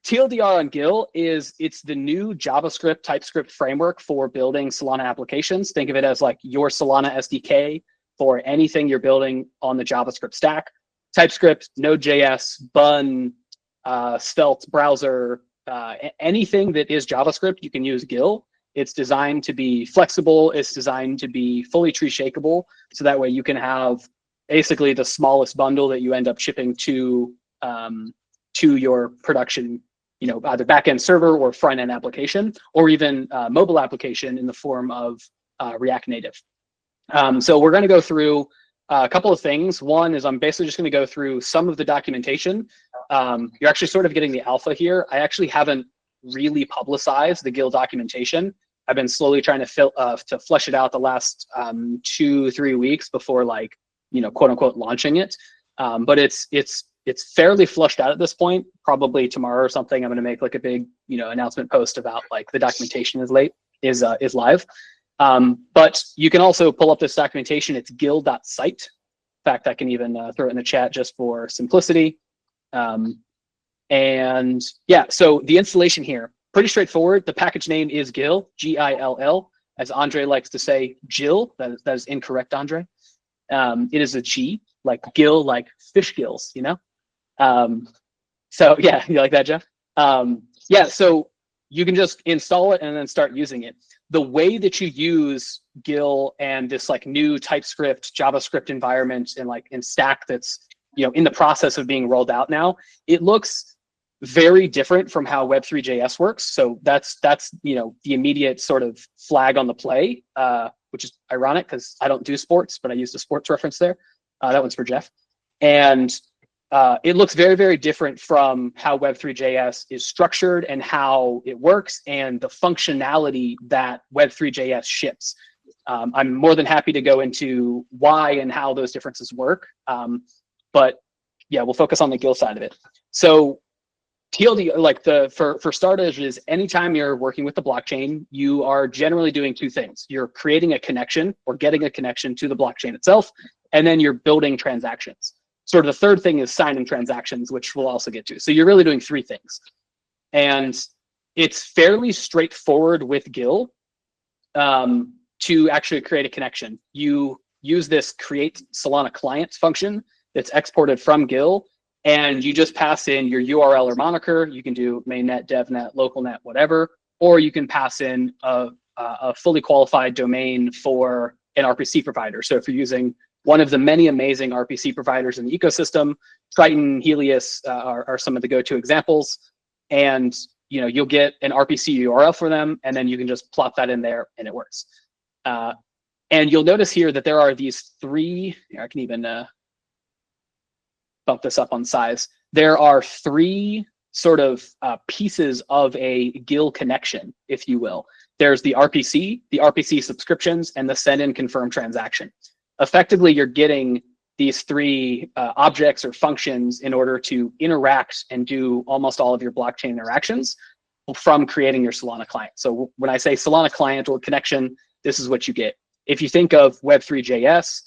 TLDR on GILL is it's the new JavaScript TypeScript framework for building Solana applications. Think of it as like your Solana SDK for anything you're building on the JavaScript stack. TypeScript, Node.js, Bun, Svelte browser, anything that is JavaScript, you can use GILL. It's designed to be flexible. It's designed to be fully tree shakeable. So that way you can have basically the smallest bundle that you end up shipping to your production, either backend server or front end application, or even mobile application in the form of React Native. So we're going to go through a couple of things. One is I'm basically just going to go through some of the documentation. You're actually sort of getting the alpha here. I actually haven't really publicized the GILL documentation. I've been slowly trying to flesh it out the last 2-3 weeks before, like, quote unquote launching it. But it's fairly flushed out at this point. Probably tomorrow or something, I'm going to make like a big announcement post about like the documentation is live. But you can also pull up this documentation. It's gill.site. In fact, I can even throw it in the chat just for simplicity. And yeah, so the installation here, pretty straightforward. The package name is GILL, G-I-L-L. As Andre likes to say, GILL. That is incorrect, Andre. It is a G, like gill, like fish gills, So yeah, you like that, Jeff? Yeah, so you can just install it and then start using it. The way that you use GILL and this like new TypeScript, JavaScript environment and stack that's in the process of being rolled out now, it looks very different from how Web3.js works. So that's the immediate sort of flag on the play, which is ironic because I don't do sports, but I used a sports reference there. That one's for Jeff. And it looks very, very different from how Web3.js is structured and how it works and the functionality that Web3.js ships. I'm more than happy to go into why and how those differences work. But yeah, we'll focus on the GILL side of it. So TLD, for starters, is anytime you're working with the blockchain, you are generally doing two things. You're creating a connection or getting a connection to the blockchain itself, and then you're building transactions. Sort of the third thing is signing transactions, which we'll also get to. So you're really doing three things. And it's fairly straightforward with GILL to actually create a connection. You use this create Solana client function that's exported from GILL, and you just pass in your URL or moniker. You can do mainnet, devnet, localnet, whatever, or you can pass in a fully qualified domain for an RPC provider. So if you're using one of the many amazing RPC providers in the ecosystem, Triton, Helios are some of the go-to examples, and you'll get an RPC URL for them, and then you can just plop that in there, and it works. And you'll notice here that there are these three. I can even bump this up on size. There are three sort of pieces of a GILL connection, if you will. There's the RPC subscriptions, and the send and confirm transaction. Effectively, you're getting these three objects or functions in order to interact and do almost all of your blockchain interactions from creating your Solana client. So when I say Solana client or connection, this is what you get. If you think of Web3.js,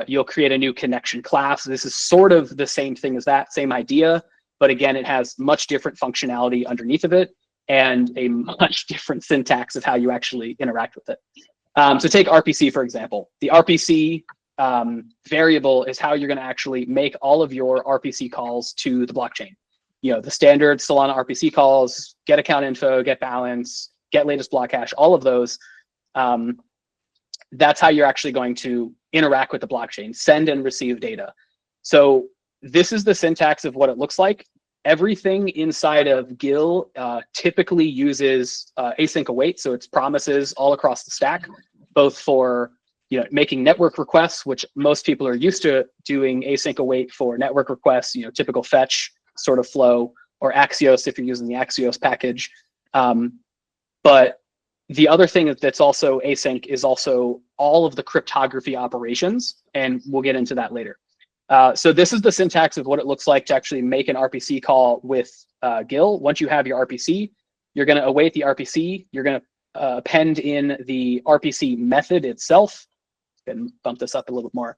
you'll create a new connection class. This is sort of the same thing as that, same idea, but again, it has much different functionality underneath of it and a much different syntax of how you actually interact with it. So take RPC, for example. The RPC variable is how you're going to actually make all of your RPC calls to the blockchain. The standard Solana RPC calls, get account info, get balance, get latest block hash, all of those. That's how you're actually going to interact with the blockchain, send and receive data. So this is the syntax of what it looks like. Everything inside of GILL typically uses async await, so it's promises all across the stack, both for making network requests, which most people are used to doing async await for network requests, typical fetch sort of flow, or Axios if you're using the Axios package. But the other thing that's also async is also all of the cryptography operations, and we'll get into that later. So this is the syntax of what it looks like to actually make an RPC call with GILL. Once you have your RPC, you're going to await the RPC. You're going to append in the RPC method itself. And bump this up a little bit more.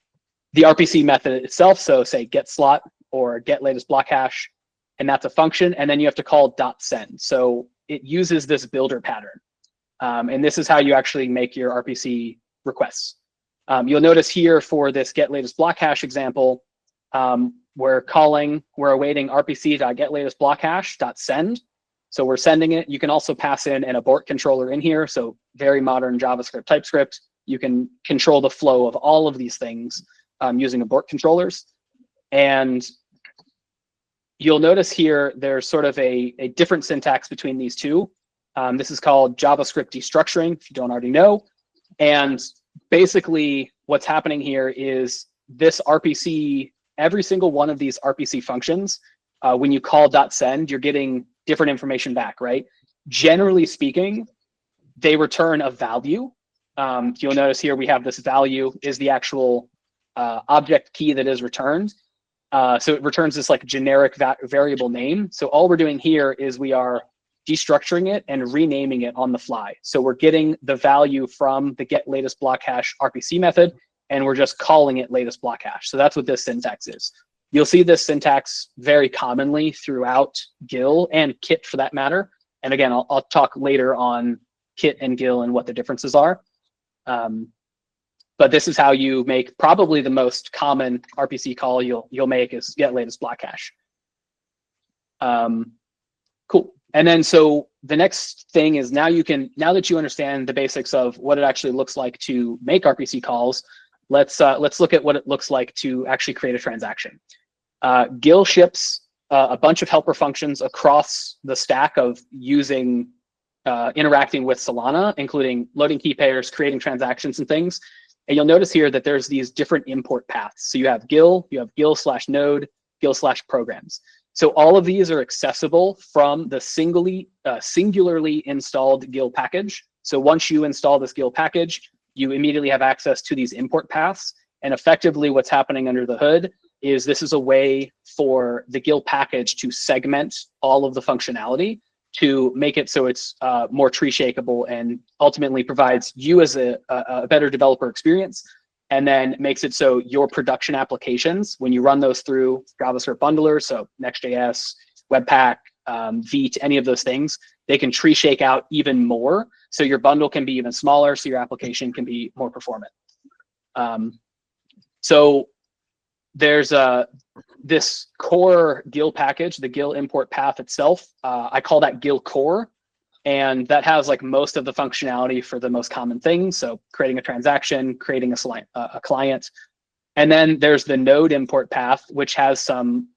The RPC method itself, so say get slot or get latest block hash, and that's a function. And then you have to call .send. So it uses this builder pattern. And this is how you actually make your RPC requests. You'll notice here for this get latest block hash example, we're awaiting rpc.getLatestBlockHash.send. So we're sending it. You can also pass in an abort controller in here. So very modern JavaScript, TypeScript. You can control the flow of all of these things using abort controllers. And you'll notice here, there's sort of a different syntax between these two. This is called JavaScript destructuring, if you don't already know. And basically what's happening here is this RPC, every single one of these RPC functions, when you call .send, you're getting different information back, right? Generally speaking, they return a value. You'll notice here we have this value is the actual object key that is returned. So it returns this like generic variable name. So all we're doing here is we are destructuring it and renaming it on the fly. So we're getting the value from the get latest block hash RPC method, and we're just calling it latest block hash. So that's what this syntax is. You'll see this syntax very commonly throughout GILL and Kit for that matter. And again, I'll talk later on Kit and GILL and what the differences are. But this is how you make probably the most common RPC call you'll make is get latest block hash. Cool. And then so the next thing is now that you understand the basics of what it actually looks like to make RPC calls, let's look at what it looks like to actually create a transaction. GILL ships a bunch of helper functions across the stack of using interacting with Solana, including loading key pairs, creating transactions and things. And you'll notice here that there's these different import paths. So you have GILL, you have GILL/node, GILL/programs. So all of these are accessible from the singularly installed GILL package. So once you install this GILL package, you immediately have access to these import paths. And effectively what's happening under the hood is this is a way for the GILL package to segment all of the functionality to make it so it's more tree shakeable and ultimately provides you as a better developer experience, and then makes it so your production applications, when you run those through JavaScript bundlers, so Next.js, Webpack, Vite, any of those things, they can tree shake out even more. So your bundle can be even smaller, so your application can be more performant. So there's this core GILL package, the GILL import path itself. I call that GILL core. And that has like most of the functionality for the most common things. So creating a transaction, creating a client. And then there's the node import path, which has some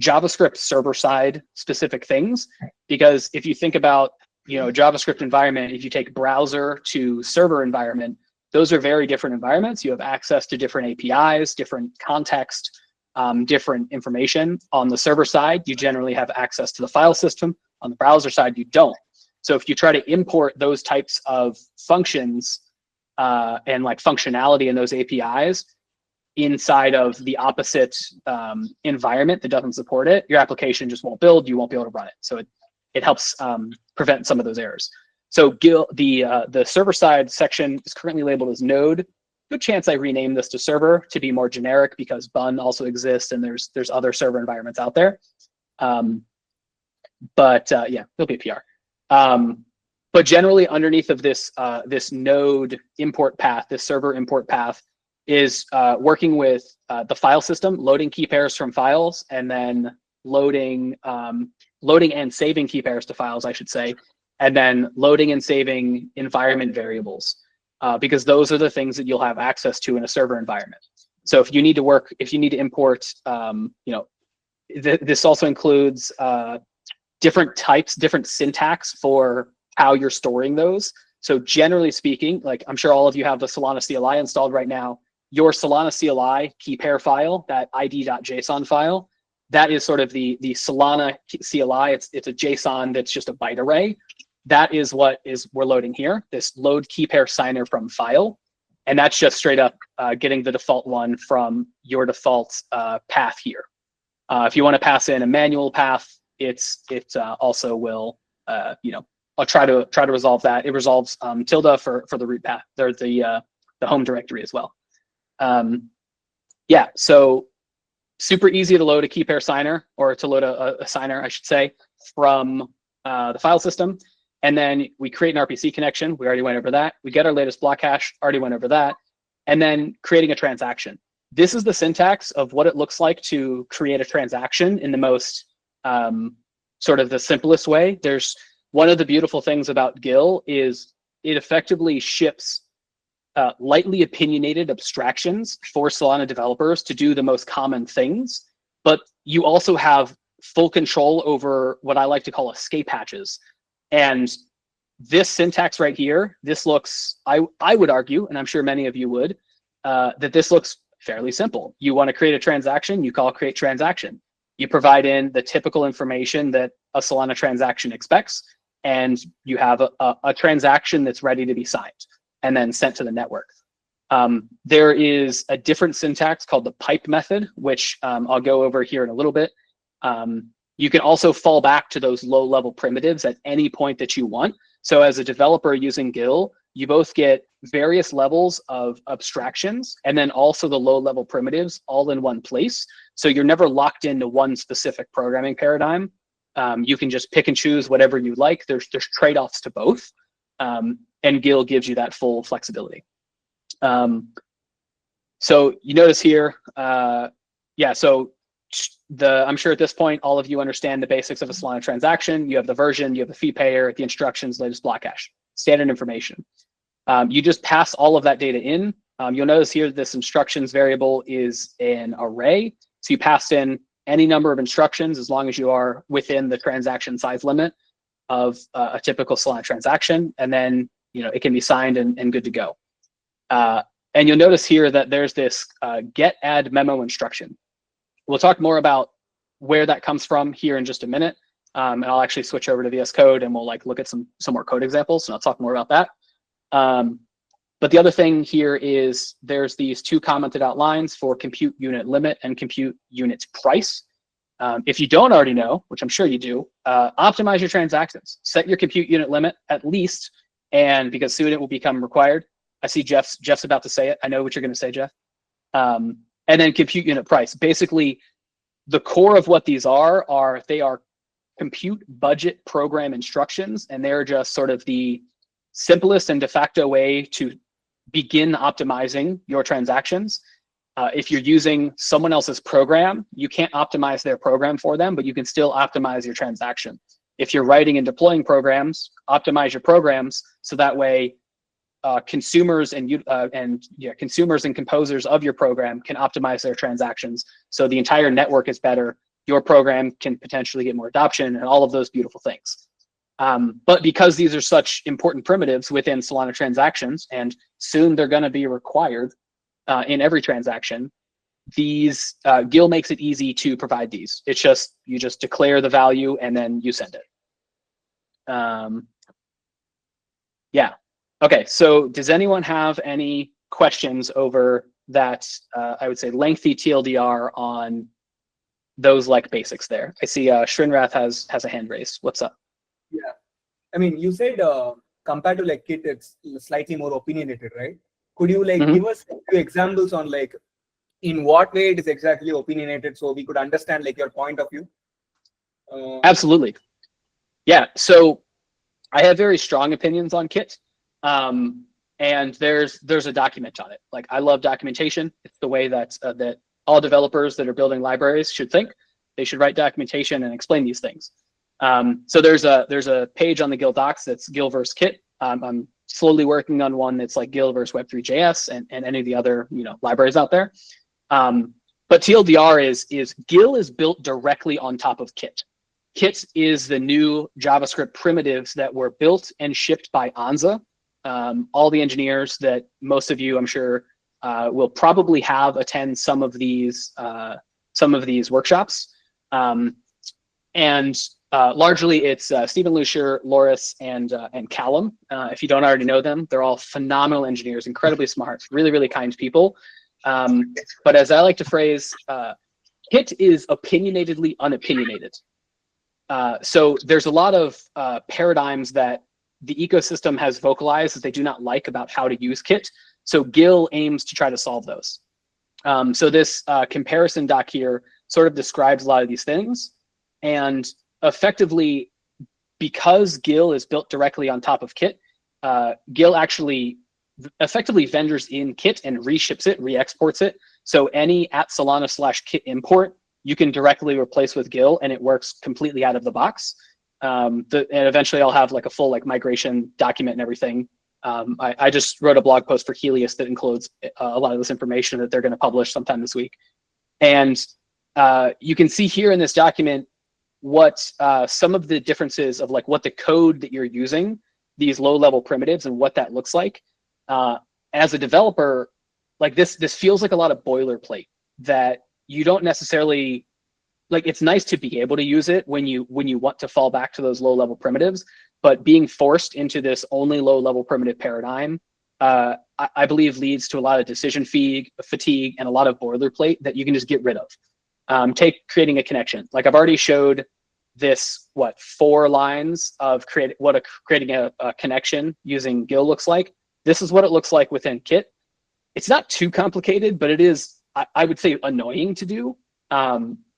JavaScript server-side specific things. Because if you think about, JavaScript environment, if you take browser to server environment, those are very different environments. You have access to different APIs, different context, different information. On the server side, you generally have access to the file system. On the browser side, you don't. So if you try to import those types of functions and like functionality in those APIs inside of the opposite environment that doesn't support it, your application just won't build. You won't be able to run it. So it helps prevent some of those errors. So GILL, the server side section is currently labeled as node. Good chance I rename this to server to be more generic because Bun also exists and there's other server environments out there. But yeah, it'll be a PR. But generally underneath of this this node import path, this server import path is working with the file system, loading key pairs from files, and then loading and saving key pairs to files, I should say, and then loading and saving environment variables, because those are the things that you'll have access to in a server environment. So if you need to import, this also includes different types, different syntax for how you're storing those. So generally speaking, like I'm sure all of you have the Solana CLI installed right now, your Solana CLI key pair file, that id.json file, that is sort of the Solana CLI. It's a JSON that's just a byte array. That is what we're loading here, this load key pair signer from file. And that's just straight up getting the default one from your default path here. If you want to pass in a manual path, it also will, I'll try to resolve that. It resolves tilde for the root path, or the home directory as well. Yeah, so super easy to load a key pair signer, or to load a signer, I should say, from the file system. And then we create an RPC connection. We already went over that. We get our latest block hash, already went over that. And then creating a transaction. This is the syntax of what it looks like to create a transaction in the most sort of the simplest way. There's one of the beautiful things about GILL is it effectively ships lightly opinionated abstractions for Solana developers to do the most common things, but you also have full control over what I like to call escape hatches. And this syntax right here, this looks, I would argue, and I'm sure many of you would, that this looks fairly simple. You want to create a transaction, you call create transaction. You provide in the typical information that a Solana transaction expects, and you have a transaction that's ready to be signed and then sent to the network. There is a different syntax called the pipe method, which I'll go over here in a little bit. You can also fall back to those low-level primitives at any point that you want. So as a developer using GILL, you both get various levels of abstractions and then also the low-level primitives all in one place. So you're never locked into one specific programming paradigm. You can just pick and choose whatever you like. There's trade-offs to both. And GILL gives you that full flexibility. So you notice here, so I'm sure at this point, all of you understand the basics of a Solana transaction. You have the version, you have the fee payer, the instructions, latest block hash, standard information. You just pass all of that data in. You'll notice here this instructions variable is an array. So you pass in any number of instructions as long as you are within the transaction size limit of a typical Solana transaction. And then it can be signed and good to go. And you'll notice here that there's this get add memo instruction. We'll talk more about where that comes from here in just a minute. And I'll actually switch over to VS Code and we'll look at some more code examples, and I'll talk more about that. But the other thing here is there's these two commented out lines for compute unit limit and compute unit price. If you don't already know, which I'm sure you do, optimize your transactions. Set your compute unit limit at least, and because soon it will become required. I see Jeff's about to say it. I know what you're going to say, Jeff. And then compute unit price. Basically, the core of what these are they are compute budget program instructions, and they're just sort of the simplest and de facto way to begin optimizing your transactions. If you're using someone else's program, you can't optimize their program for them, but you can still optimize your transaction. If you're writing and deploying programs, optimize your programs so that way consumers and composers of your program can optimize their transactions. So the entire network is better. Your program can potentially get more adoption and all of those beautiful things. But because these are such important primitives within Solana transactions, and soon they're going to be required in every transaction, these GILL makes it easy to provide these. It's just you just declare the value and then you send it. Okay, so does anyone have any questions over that, I would say, lengthy TLDR on those basics there? I see Shrinrath has a hand raised. What's up? Yeah, I mean, you said compared to Kit, it's slightly more opinionated, right? Could you give us a few examples on in what way it is exactly opinionated so we could understand your point of view? Absolutely. Yeah, so I have very strong opinions on Kit. And there's a document on it. I love documentation. It's the way that that all developers that are building libraries should think. They should write documentation and explain these things. So there's a page on the GILL docs that's GILL versus Kit. I'm slowly working on one that's GILL versus Web3.js and any of the other libraries out there. But TLDR is GILL is built directly on top of Kit. Kit is the new JavaScript primitives that were built and shipped by Anza. All the engineers that most of you, I'm sure, will probably have attend some of these workshops. Largely it's Stephen Lucier, Loris, and Callum. If you don't already know them, they're all phenomenal engineers, incredibly smart, really, really kind people. But as I like to phrase, Kit is opinionatedly unopinionated. So there's a lot of paradigms that the ecosystem has vocalized that they do not like about how to use Kit. So GILL aims to try to solve those. So this comparison doc here sort of describes a lot of these things. And effectively, because GILL is built directly on top of Kit, GILL actually effectively vendors in Kit and reships it, re-exports it. So any @Solana/Kit import, you can directly replace with GILL, and it works completely out of the box. And eventually I'll have like a full like migration document and everything. I just wrote a blog post for Helios that includes a lot of this information that they're going to publish sometime this week. And you can see here in this document what some of the differences of like what the code that you're using, these low-level primitives, and what that looks like. As a developer, like this feels like a lot of boilerplate that you don't necessarily like. It's nice to be able to use it when you want to fall back to those low-level primitives, but being forced into this only low-level primitive paradigm, I believe leads to a lot of decision fatigue and a lot of boilerplate that you can just get rid of. Take creating a connection. Like I've already showed this, 4 lines of creating a connection using GILL looks like. This is what it looks like within Kit. It's not too complicated, but it is, I would say, annoying to do.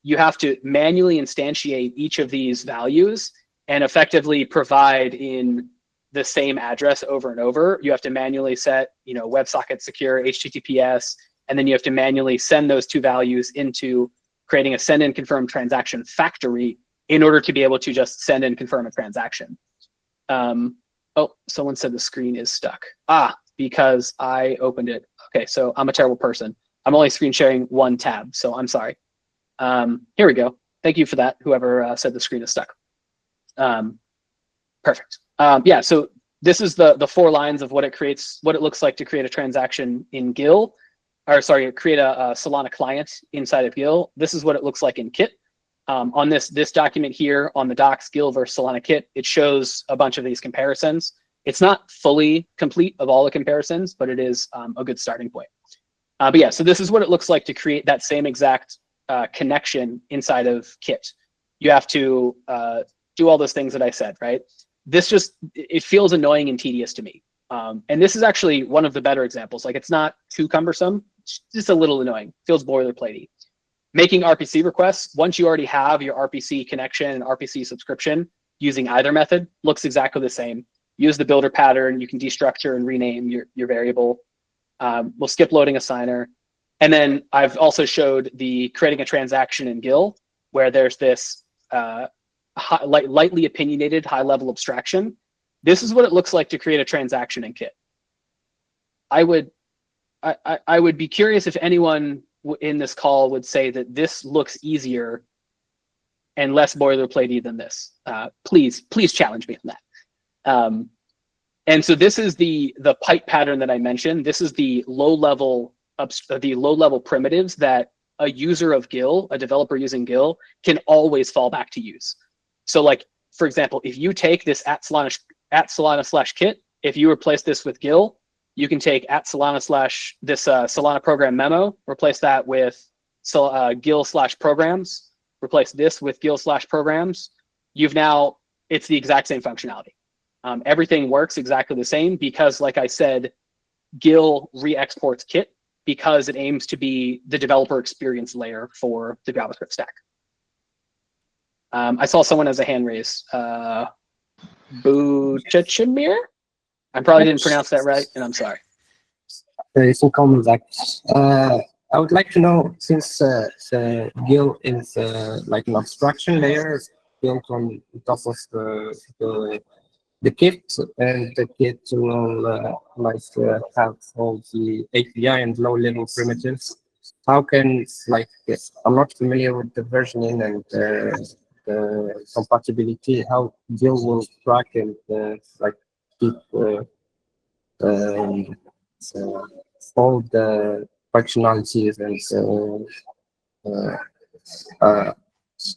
You have to manually instantiate each of these values and effectively provide in the same address over and over. You have to manually set, WebSocket secure, HTTPS, and then you have to manually send those 2 values into creating a send and confirm transaction factory in order to be able to just send and confirm a transaction. Oh, someone said the screen is stuck. Because I opened it. Okay, so I'm a terrible person. I'm only screen sharing 1 tab, so I'm sorry. Here we go. Thank you for that, whoever said the screen is stuck. Perfect. Yeah, so this is the 4 lines of what it looks like to create a transaction in GILL, or sorry, create a Solana client inside of GILL. This is what it looks like in Kit. On this document here on the docs, GILL versus Solana Kit, it shows a bunch of these comparisons. It's not fully complete of all the comparisons, but it is a good starting point. But yeah, so this is what it looks like to create that same exact connection inside of Kit. You have to do all those things that I said, right? It feels annoying and tedious to me. And this is actually one of the better examples. Like it's not too cumbersome, it's just a little annoying, feels boilerplatey. Making RPC requests, once you already have your RPC connection and RPC subscription, using either method looks exactly the same. Use the builder pattern, you can destructure and rename your variable. We'll skip loading a signer. And then I've also showed the creating a transaction in GILL, where there's this lightly opinionated high-level abstraction. This is what it looks like to create a transaction in Kit. I would be curious if anyone in this call would say that this looks easier and less boilerplatey than this. Please challenge me on that. And so this is the pipe pattern that I mentioned. This is the low-level primitives that a user of GILL, a developer using GILL, can always fall back to use. So like, for example, if you take this @Solana/Kit, if you replace this with GILL, you can take @Solana/ program memo, replace that with GILL/programs, replace this with GILL/programs. It's the exact same functionality. Everything works exactly the same because, like I said, GILL re-exports Kit because it aims to be the developer experience layer for the JavaScript stack. I saw someone has a hand raise. Buchachimir? I probably didn't pronounce that right, and I'm sorry. You can call me Zach. I would like to know, since the GILL is like an abstraction layer built on top of the Kit, and the Kit will have all the API and low-level primitives. How can, I'm not familiar with the versioning and the compatibility, how GILL will track and keep all the functionalities, and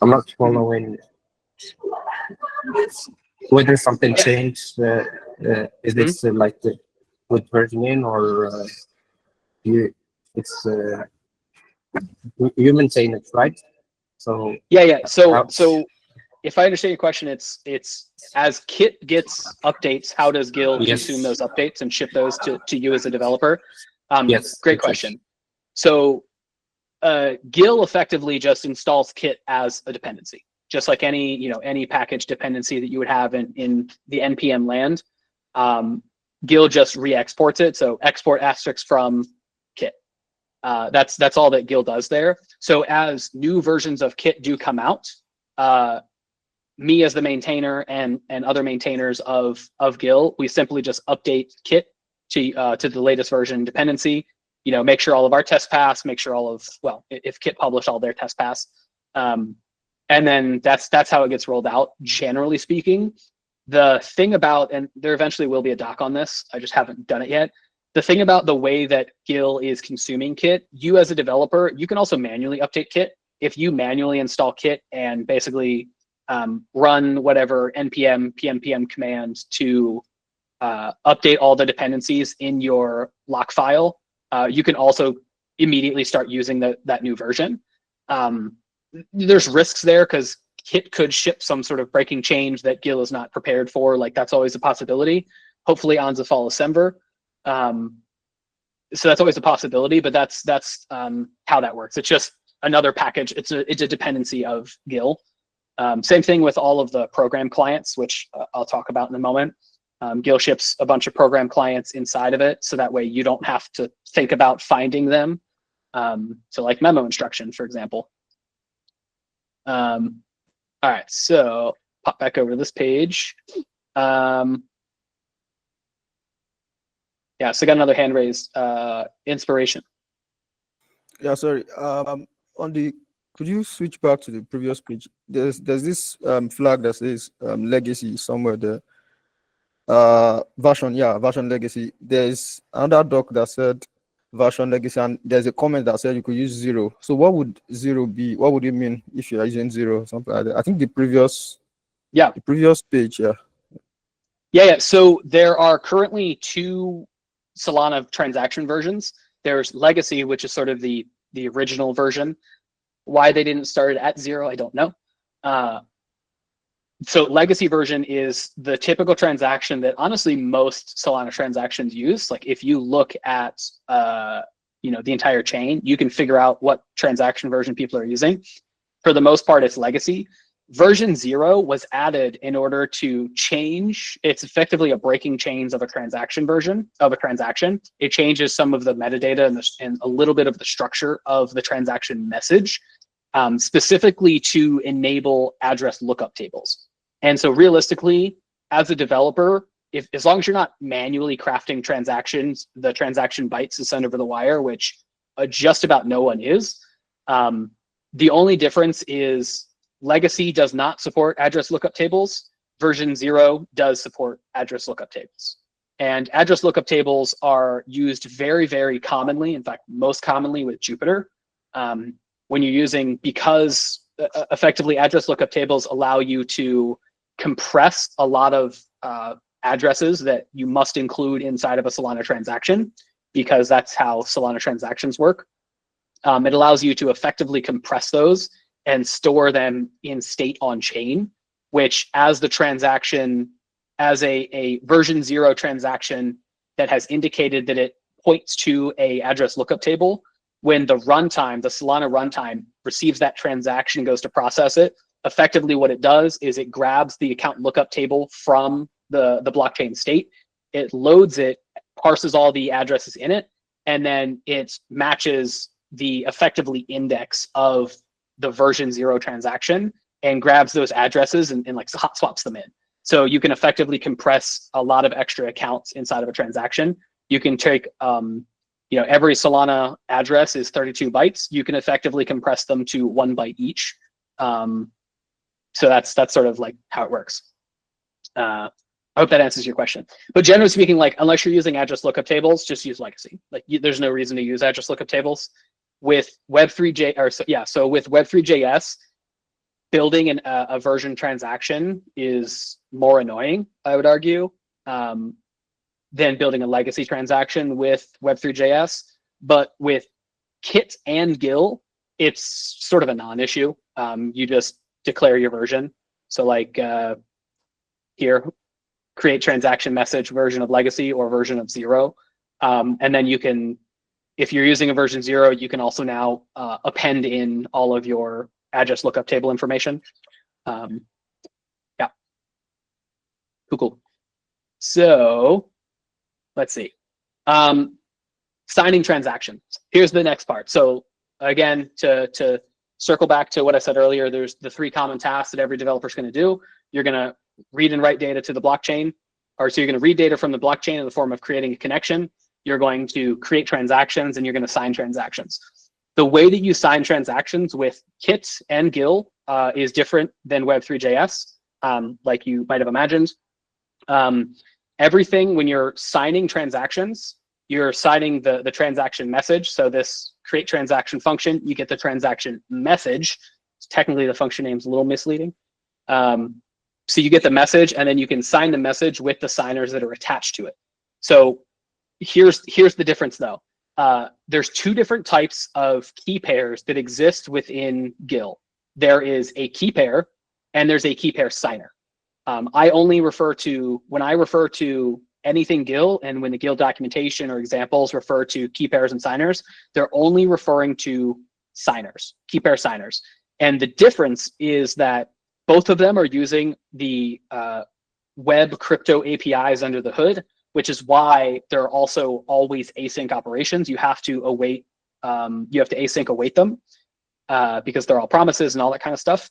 I'm not following whether something changed. Is this with versioning, or it's you maintain it, right? So yeah. So if I understand your question, it's as Kit gets updates, how does GILL consume those updates and ship those to you as a developer? Yes. Great question. So GILL effectively just installs Kit as a dependency, just like any package dependency that you would have in the npm land. GILL just re-exports it. So export asterisk from Kit. That's all that GILL does there. So as new versions of Kit do come out, me as the maintainer and other maintainers of GILL, we simply just update Kit to the latest version dependency. Make sure all of our tests pass, make sure if Kit publish all their tests pass. And then that's how it gets rolled out, generally speaking. The thing about, and there eventually will be a doc on this, I just haven't done it yet. The thing about the way that GILL is consuming Kit, you as a developer, you can also manually update Kit. If you manually install Kit and basically run whatever npm pm command to update all the dependencies in your lock file, you can also immediately start using that new version. There's risks there because Kit could ship some sort of breaking change that GILL is not prepared for. Like, that's always a possibility. Hopefully Anza follows Semver. So that's always a possibility, but that's how that works. It's just another package. It's a dependency of GILL. Same thing with all of the program clients, which I'll talk about in a moment. GILL ships a bunch of program clients inside of it, so that way you don't have to think about finding them. So like memo instruction, for example. All right, so pop back over to this page. Yeah, so I got another hand raised. Inspiration. Yeah, sorry. Could you switch back to the previous page? There's this flag that says legacy somewhere there. Version legacy. There's another doc that said version legacy, and there's a comment that said you could use 0. So what would 0 be? What would it mean if you are using 0, something like that? I think the previous page. Yeah. So there are currently 2 Solana transaction versions. There's legacy, which is sort of the original version. Why they didn't start it at 0, I don't know. So legacy version is the typical transaction that honestly most Solana transactions use. Like, if you look at the entire chain, you can figure out what transaction version people are using. For the most part, it's legacy. Version 0 was added in order to change. It's effectively a breaking chains of a transaction version of a transaction. It changes some of the metadata and a little bit of the structure of the transaction message, specifically to enable address lookup tables. And so realistically, as a developer, as long as you're not manually crafting transactions, the transaction bytes to send over the wire, which just about no one is, the only difference is legacy does not support address lookup tables. Version 0 does support address lookup tables. And address lookup tables are used very, very commonly, in fact, most commonly with Jupyter. When you're using, because effectively address lookup tables allow you to compress a lot of addresses that you must include inside of a Solana transaction, because that's how Solana transactions work. It allows you to effectively compress those and store them in state on chain, which as the transaction, as a version 0 transaction that has indicated that it points to a address lookup table, when the runtime, the Solana runtime, receives that transaction and goes to process it, effectively what it does is it grabs the account lookup table from the blockchain state, it loads it, parses all the addresses in it, and then it matches the effectively index of the version 0 transaction and grabs those addresses and like hot swaps them in. So you can effectively compress a lot of extra accounts inside of a transaction. You can take, every Solana address is 32 bytes. You can effectively compress them to 1 byte each. So that's sort of like how it works. I hope that answers your question. But generally speaking, like, unless you're using address lookup tables, just use legacy. Like, there's no reason to use address lookup tables. With with Web3.js, building a version transaction is more annoying, I would argue, than building a legacy transaction with Web3.js. But with Kit and GILL, it's sort of a non-issue. You just declare your version. So like here, create transaction message version of legacy or version of 0. And then you can If you're using a version 0, you can also now append in all of your address lookup table information. Yeah, cool. So let's see. Signing transactions. Here's the next part. So again, to circle back to what I said earlier, there's the 3 common tasks that every developer is going to do. You're going to read and write data to the blockchain, or so you're going to read data from the blockchain in the form of creating a connection. You're going to create transactions, and you're going to sign transactions. The way that you sign transactions with Kit and GILL is different than Web3.js, like you might have imagined. Everything, when you're signing transactions, you're signing the transaction message. So this create transaction function, you get the transaction message. Technically, the function name's a little misleading. So you get the message, and then you can sign the message with the signers that are attached to it. So here's the difference, though. There's 2 different types of key pairs that exist within GILL. There is a key pair, and there's a key pair signer. I only refer to, when I refer to anything GILL, and when the GILL documentation or examples refer to key pairs and signers, they're only referring to signers, key pair signers. And the difference is that both of them are using the web crypto APIs under the hood, which is why there are also always async operations. You have to await, you have to async await them because they're all promises and all that kind of stuff.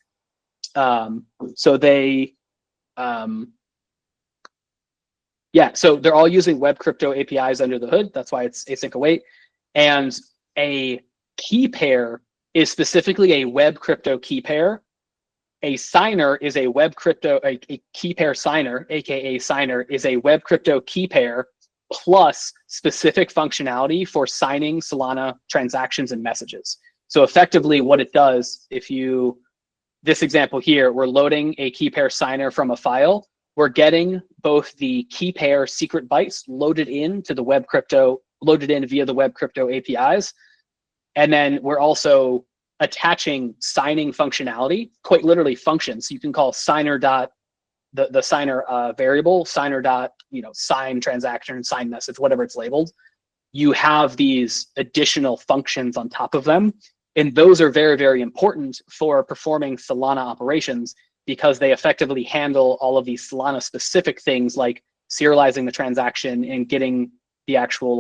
So they, yeah, so they're all using web crypto APIs under the hood. That's why it's async await. And a key pair is specifically a web crypto key pair. A signer is a web crypto, a key pair signer, AKA signer, is a web crypto key pair plus specific functionality for signing Solana transactions and messages. So effectively what it does, if you, this example here, we're loading a key pair signer from a file. We're getting both the key pair secret bytes loaded in to the web crypto, loaded in via the web crypto APIs. And then we're also attaching signing functionality, quite literally functions. So you can call signer dot, the signer variable, signer dot, sign transaction, sign message, whatever it's labeled. You have these additional functions on top of them. And those are very, very important for performing Solana operations because they effectively handle all of these Solana specific things like serializing the transaction and getting the actual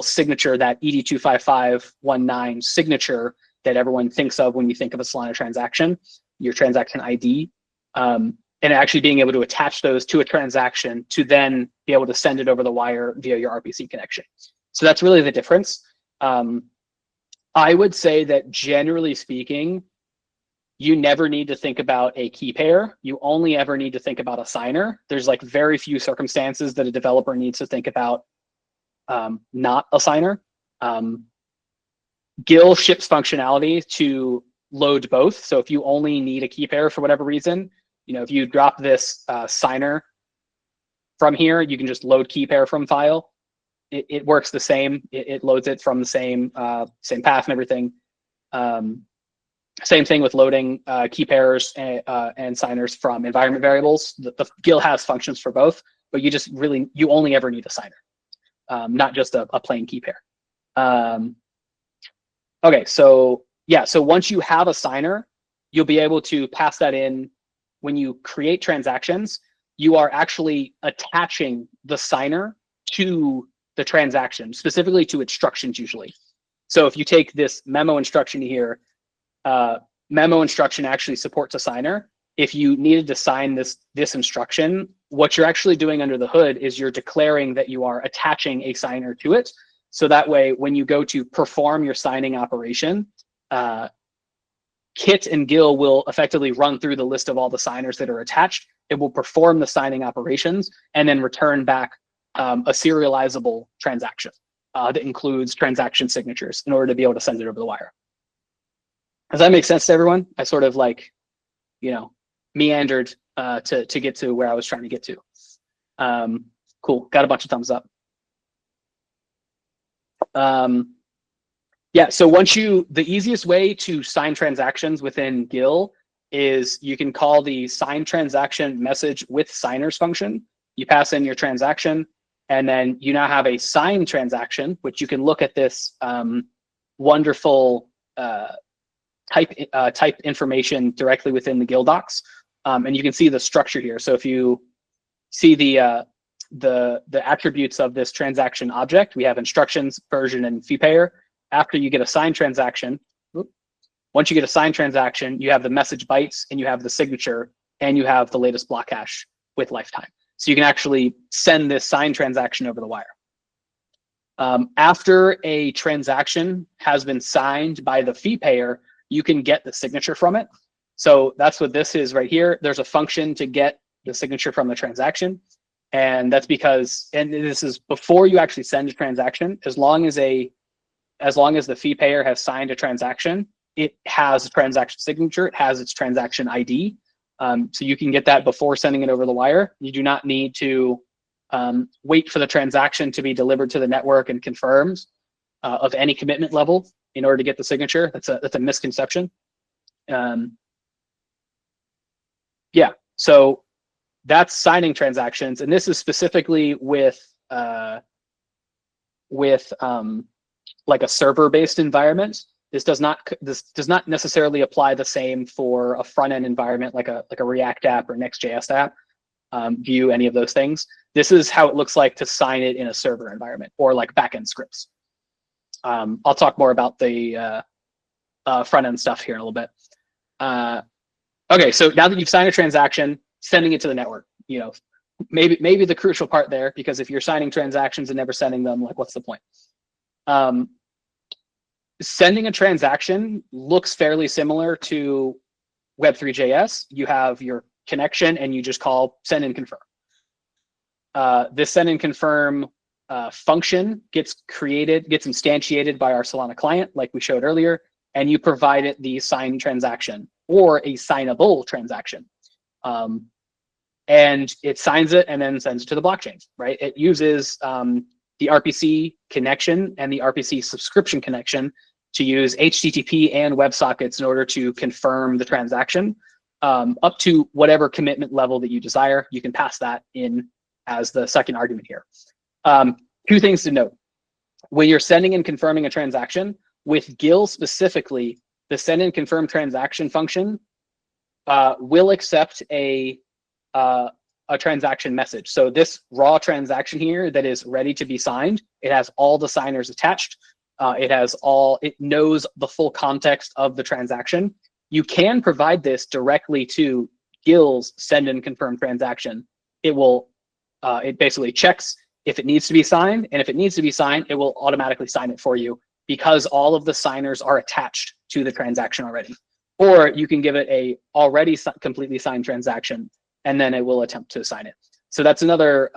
signature, that ED25519 signature that everyone thinks of when you think of a Solana transaction, your transaction ID, and actually being able to attach those to a transaction to then be able to send it over the wire via your RPC connection. So that's really the difference. I would say that generally speaking, you never need to think about a key pair. You only ever need to think about a signer. There's like very few circumstances that a developer needs to think about not a signer. GILL ships functionality to load both. So if you only need a key pair for whatever reason, if you drop this signer from here, you can just load key pair from file. It works the same. It loads it from the same path and everything. Same thing with loading key pairs and signers from environment variables. The GILL has functions for both, but you only ever need a signer. Not just a plain key pair. Okay, so yeah, so once you have a signer, you'll be able to pass that in. When you create transactions, you are actually attaching the signer to the transaction, specifically to instructions usually. So if you take this memo instruction here, memo instruction actually supports a signer. If you needed to sign this instruction, what you're actually doing under the hood is you're declaring that you are attaching a signer to it. So that way, when you go to perform your signing operation, Kit and GILL will effectively run through the list of all the signers that are attached. It will perform the signing operations and then return back a serializable transaction that includes transaction signatures in order to be able to send it over the wire. Does that make sense to everyone? I sort of meandered to get to where I was trying to get to. Cool, got a bunch of thumbs up. Yeah, so the easiest way to sign transactions within GILL is you can call the sign transaction message with signers function. You pass in your transaction, And then you now have a signed transaction, which you can look at this wonderful type information directly within the GILL docs. And you can see the structure here. So if you see the attributes of this transaction object, we have instructions, version, and fee payer. After you get a signed transaction, once you get a signed transaction, you have the message bytes, and you have the signature, and you have the latest block hash with lifetime. So you can actually send this signed transaction over the wire. After a transaction has been signed by the fee payer, you can get the signature from it. So that's what this is right here. There's a function to get the signature from the transaction. And that's because, and this is before you actually send a transaction, as long as the fee payer has signed a transaction, it has a transaction signature, it has its transaction ID. So you can get that before sending it over the wire. You do not need to wait for the transaction to be delivered to the network and confirmed of any commitment level in order to get the signature. That's a misconception. Yeah, so that's signing transactions, and this is specifically with like a server-based environment. This does not necessarily apply the same for a front-end environment like a React app or Next.js app, Vue, any of those things. This is how it looks like to sign it in a server environment or like backend scripts. I'll talk more about the front-end stuff here in a little bit. Okay, so now that you've signed a transaction, sending it to the network, you know, maybe the crucial part there, because if you're signing transactions and never sending them, like, what's the point? Sending a transaction looks fairly similar to Web3.js. You have your connection and you just call send and confirm. This send and confirm function gets instantiated by our Solana client, like we showed earlier, and you provide it the signed transaction or a signable transaction. And it signs it and then sends it to the blockchain, right? It uses the RPC connection and the RPC subscription connection to use HTTP and WebSockets in order to confirm the transaction up to whatever commitment level that you desire. You can pass that in as the second argument here. Two things to note. When you're sending and confirming a transaction, with GILL specifically, the send and confirm transaction function will accept a transaction message. So this raw transaction here that is ready to be signed, it has all the signers attached. It knows the full context of the transaction. You can provide this directly to GILL's send and confirm transaction. It basically checks if it needs to be signed, and if it needs to be signed, it will automatically sign it for you because all of the signers are attached to the transaction already. Or you can give it a already completely signed transaction, and then it will attempt to sign it. So that's another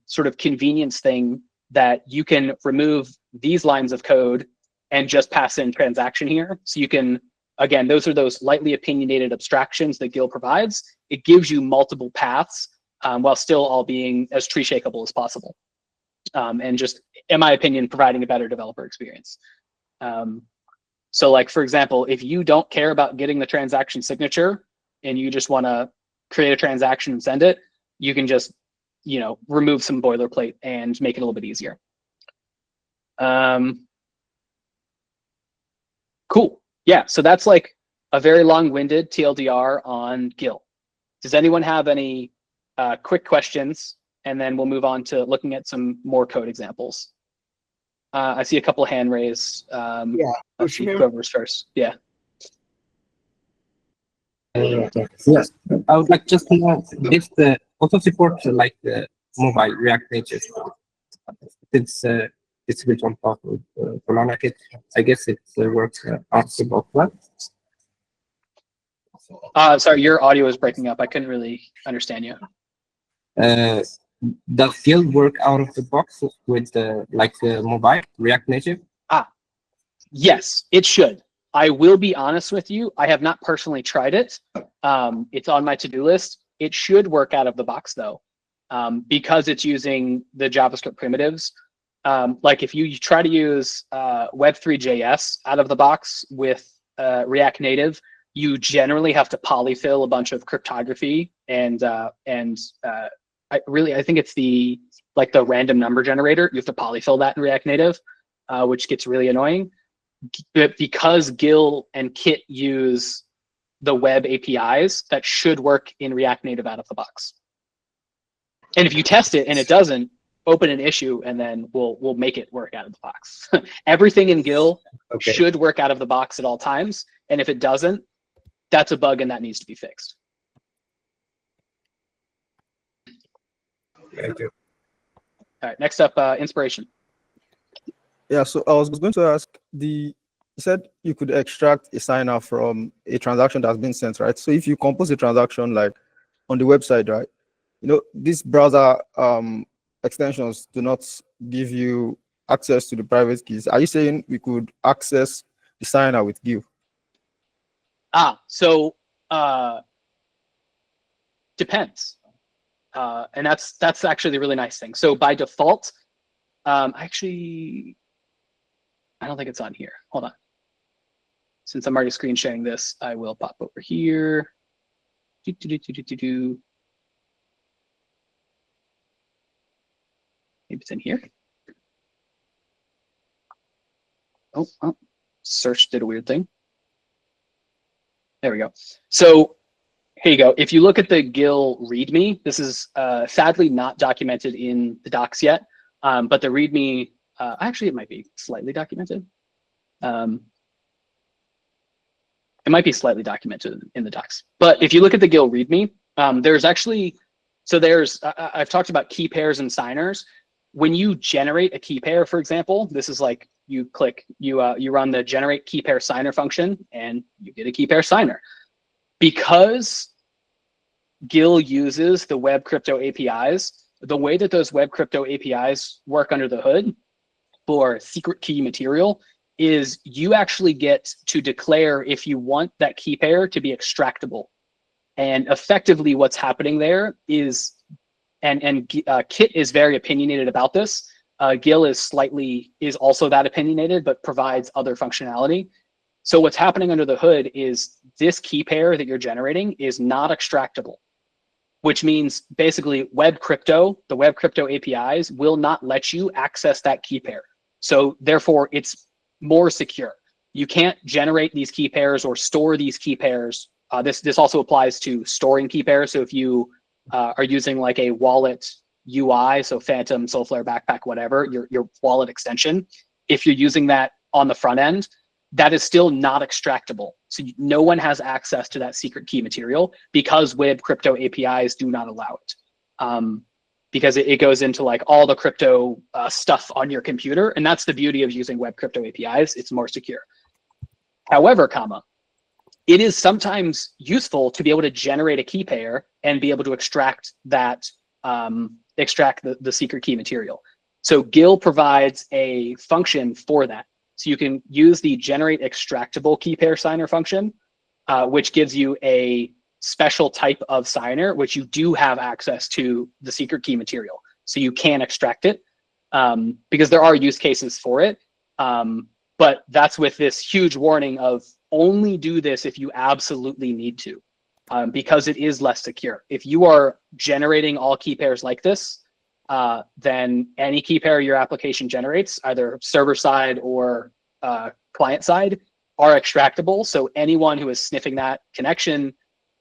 sort of convenience thing, that you can remove these lines of code and just pass in transaction here. So you can, again, those are those lightly opinionated abstractions that GILL provides. It gives you multiple paths while still all being as tree shakeable as possible. And just, in my opinion, providing a better developer experience. So like, for example, if you don't care about getting the transaction signature and you just want to create a transaction and send it, you can just, you know, remove some boilerplate and make it a little bit easier. Cool. Yeah, so that's like a very long-winded TLDR on GILL. Does anyone have any quick questions? And then we'll move on to looking at some more code examples. I see a couple of hand raised. Yeah. Let's see whoever's first. Yeah. Yes, I would like just to know if the auto support like the mobile React Native. It's built on top of Solana kit. I guess it works out both well. Sorry, your audio is breaking up. I couldn't really understand you. Does GILL work out of the box with like the mobile React Native? Yes, it should. I will be honest with you. I have not personally tried it. It's on my to-do list. It should work out of the box though, because it's using the JavaScript primitives. Like if you try to use Web3.js out of the box with React Native, you generally have to polyfill a bunch of cryptography and I think it's the random number generator. You have to polyfill that in React Native, which gets really annoying. But because GILL and Kit use the web APIs, that should work in React Native out of the box. And if you test it and it doesn't, open an issue and then we'll make it work out of the box. Everything in GILL should work out of the box at all times. And if it doesn't, that's a bug and that needs to be fixed. Thank you. All right, next up, inspiration. Yeah, so I was going to ask, you said you could extract a signer from a transaction that's been sent, right? So if you compose a transaction like on the website, right? You know, these browser extensions do not give you access to the private keys. Are you saying we could access the signer with GILL? So depends. And that's actually the really nice thing. So by default, actually, I don't think it's on here. Hold on. Since I'm already screen sharing this, I will pop over here. Maybe it's in here. Oh, search did a weird thing. There we go. So here you go. If you look at the GILL README, this is sadly not documented in the docs yet, but the README, actually it might be slightly documented. It might be slightly documented in the docs. But if you look at the GILL README, there's actually, I've talked about key pairs and signers. When you generate a key pair, for example, this is like you run the generate key pair signer function and you get a key pair signer. Because GILL uses the web crypto APIs, the way that those web crypto APIs work under the hood for secret key material is you actually get to declare if you want that key pair to be extractable. And effectively what's happening there is, and Kit is very opinionated about this. GILL is also that opinionated, but provides other functionality. So what's happening under the hood is this key pair that you're generating is not extractable, which means basically the web crypto APIs will not let you access that key pair. So therefore it's more secure. You can't generate these key pairs or store these key pairs. This also applies to storing key pairs. So if you are using like a wallet UI, so Phantom, Soulflare, Backpack, whatever, your wallet extension, if you're using that on the front end, that is still not extractable. So no one has access to that secret key material because web crypto APIs do not allow it. Because it goes into like all the crypto stuff on your computer. And that's the beauty of using web crypto APIs. It's more secure. However, it is sometimes useful to be able to generate a key pair and be able to extract that, extract the secret key material. So GILL provides a function for that. So you can use the generate extractable key pair signer function, which gives you a special type of signer, which you do have access to the secret key material. So you can extract it because there are use cases for it. But that's with this huge warning of only do this if you absolutely need to, because it is less secure. If you are generating all key pairs like this, then any key pair your application generates, either server side or client side, are extractable. So anyone who is sniffing that connection,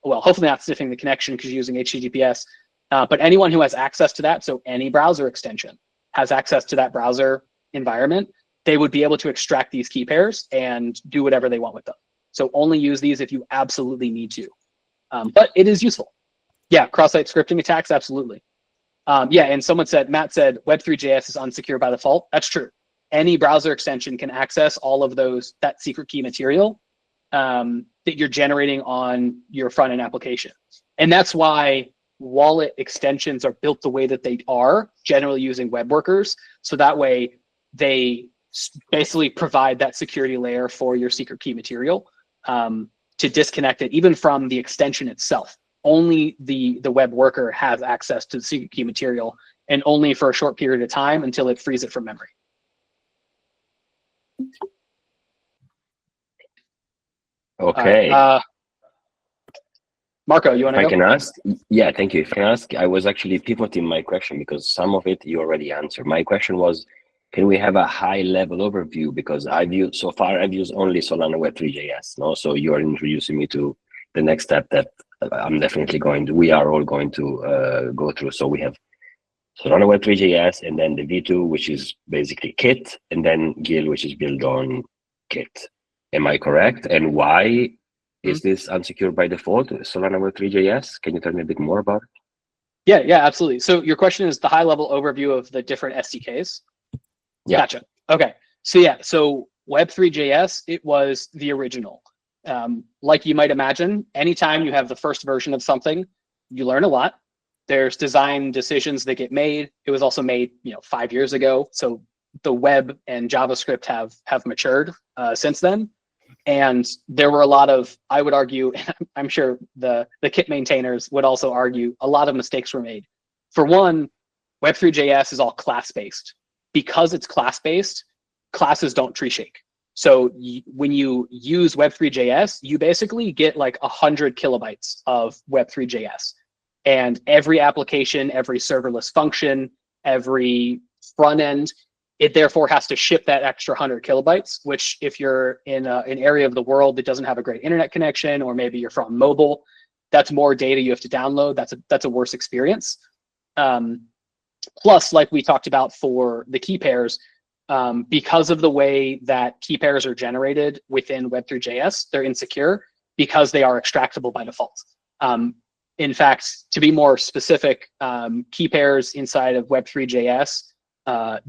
well, hopefully not sniffing the connection because you're using HTTPS, but anyone who has access to that, so any browser extension has access to that browser environment, they would be able to extract these key pairs and do whatever they want with them. So only use these if you absolutely need to. But it is useful. Yeah, cross-site scripting attacks, absolutely. Yeah, and Matt said, Web3.js is unsecure by default. That's true. Any browser extension can access all of that secret key material that you're generating on your front-end application. And that's why wallet extensions are built the way that they are, generally using web workers. So that way they basically provide that security layer for your secret key material to disconnect it even from the extension itself. Only the web worker has access to the secret key material, and only for a short period of time until it frees it from memory. Okay. Marco, you want If to I go? can ask, yeah, thank you. If I can ask, I was actually pivoting my question because some of it you already answered. My question was, can we have a high level overview? Because so far I've used only Solana Web3.js, no? So you are introducing me to the next step that I'm definitely we are all going to go through. So we have Solana Web3.js, and then the V2, which is basically Kit, and then GILL, which is built on Kit. Am I correct? And why is this unsecured by default, Solana Web3.js? Can you tell me a bit more about it? Yeah, absolutely. So your question is the high level overview of the different SDKs? Yeah. Gotcha. Okay. So Web3.js, it was the original. Like you might imagine, anytime you have the first version of something, you learn a lot. There's design decisions that get made. It was also made, 5 years ago. So the web and JavaScript have matured since then. And there were a lot of, I would argue, I'm sure the Kit maintainers would also argue, a lot of mistakes were made. For one, Web3.js is all class-based. Because it's class-based, classes don't tree shake. So when you use Web3.js, you basically get like 100 kilobytes of Web3.js. And every application, every serverless function, every front end, it therefore has to ship that extra 100 kilobytes, which if you're in an area of the world that doesn't have a great internet connection, or maybe you're from mobile, that's more data you have to download. That's a worse experience. Plus, like we talked about for the key pairs, because of the way that key pairs are generated within Web3.js, they're insecure because they are extractable by default. In fact, to be more specific, key pairs inside of Web3.js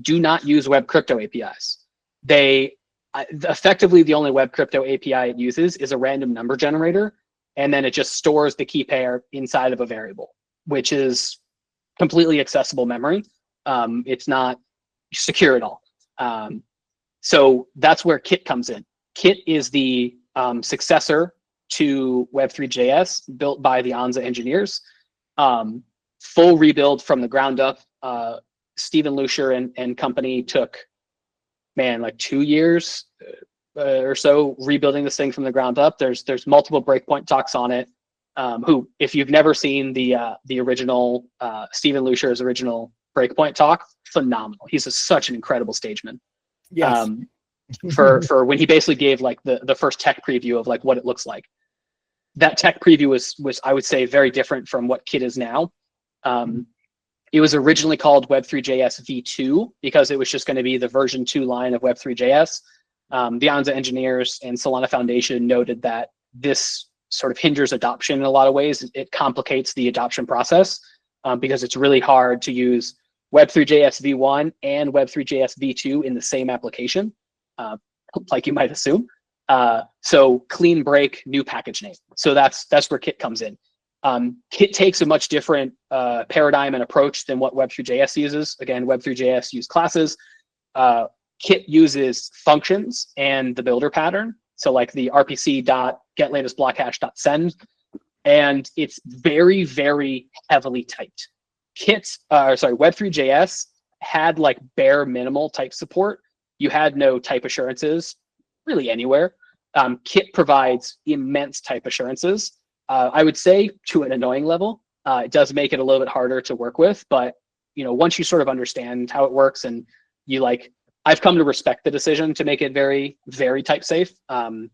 do not use web crypto APIs. Effectively, the only web crypto API it uses is a random number generator, and then it just stores the key pair inside of a variable, which is completely accessible memory. It's not secure at all. So that's where Kit comes in. Kit is the successor to Web3.js, built by the Anza engineers. Full rebuild from the ground up. Stephen Lucier and company took, like 2 years or so rebuilding this thing from the ground up. There's multiple breakpoint talks on it. Who, if you've never seen the original Stephen Lucier's original breakpoint talk, phenomenal. He's such an incredible stageman. Yes. For when he basically gave like the first tech preview of like what it looks like. That tech preview was I would say very different from what Kit is now. It was originally called Web3.js V2 because it was just going to be the version 2 line of Web3.js. The Anza engineers and Solana Foundation noted that this sort of hinders adoption in a lot of ways. It complicates the adoption process because it's really hard to use Web3.js V1 and Web3.js V2 in the same application, like you might assume. So clean break, new package name. So that's where Kit comes in. Kit takes a much different paradigm and approach than what Web3.js uses. Again, Web3.js use classes. Kit uses functions and the builder pattern. So like the rpc.getLatestBlockHash.send, and it's very, very heavily typed. Web3.js had like bare minimal type support. You had no type assurances really anywhere. Kit provides immense type assurances. I would say to an annoying level. It does make it a little bit harder to work with, but once you sort of understand how it works and I've come to respect the decision to make it very, very type safe. And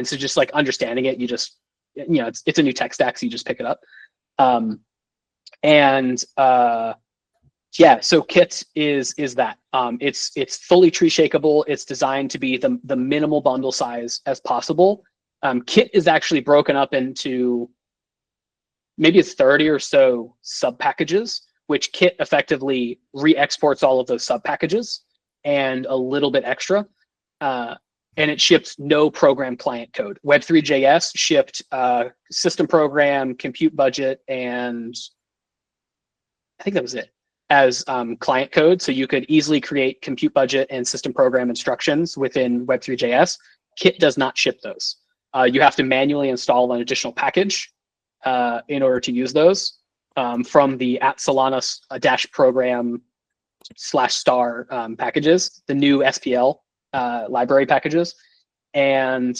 so just like understanding it, you just, it's a new tech stack, so you just pick it up. So Kit is that. It's fully tree shakeable. It's designed to be the minimal bundle size as possible. Kit is actually broken up into maybe it's 30 or so sub packages, which Kit effectively re-exports all of those sub packages and a little bit extra. And it ships no program client code. Web3.js shipped system program, compute budget, and I think that was it as client code. So you could easily create compute budget and system program instructions within Web3.js. Kit does not ship those. You have to manually install an additional package in order to use those from the @Solana-program /star packages, the new SPL library packages. And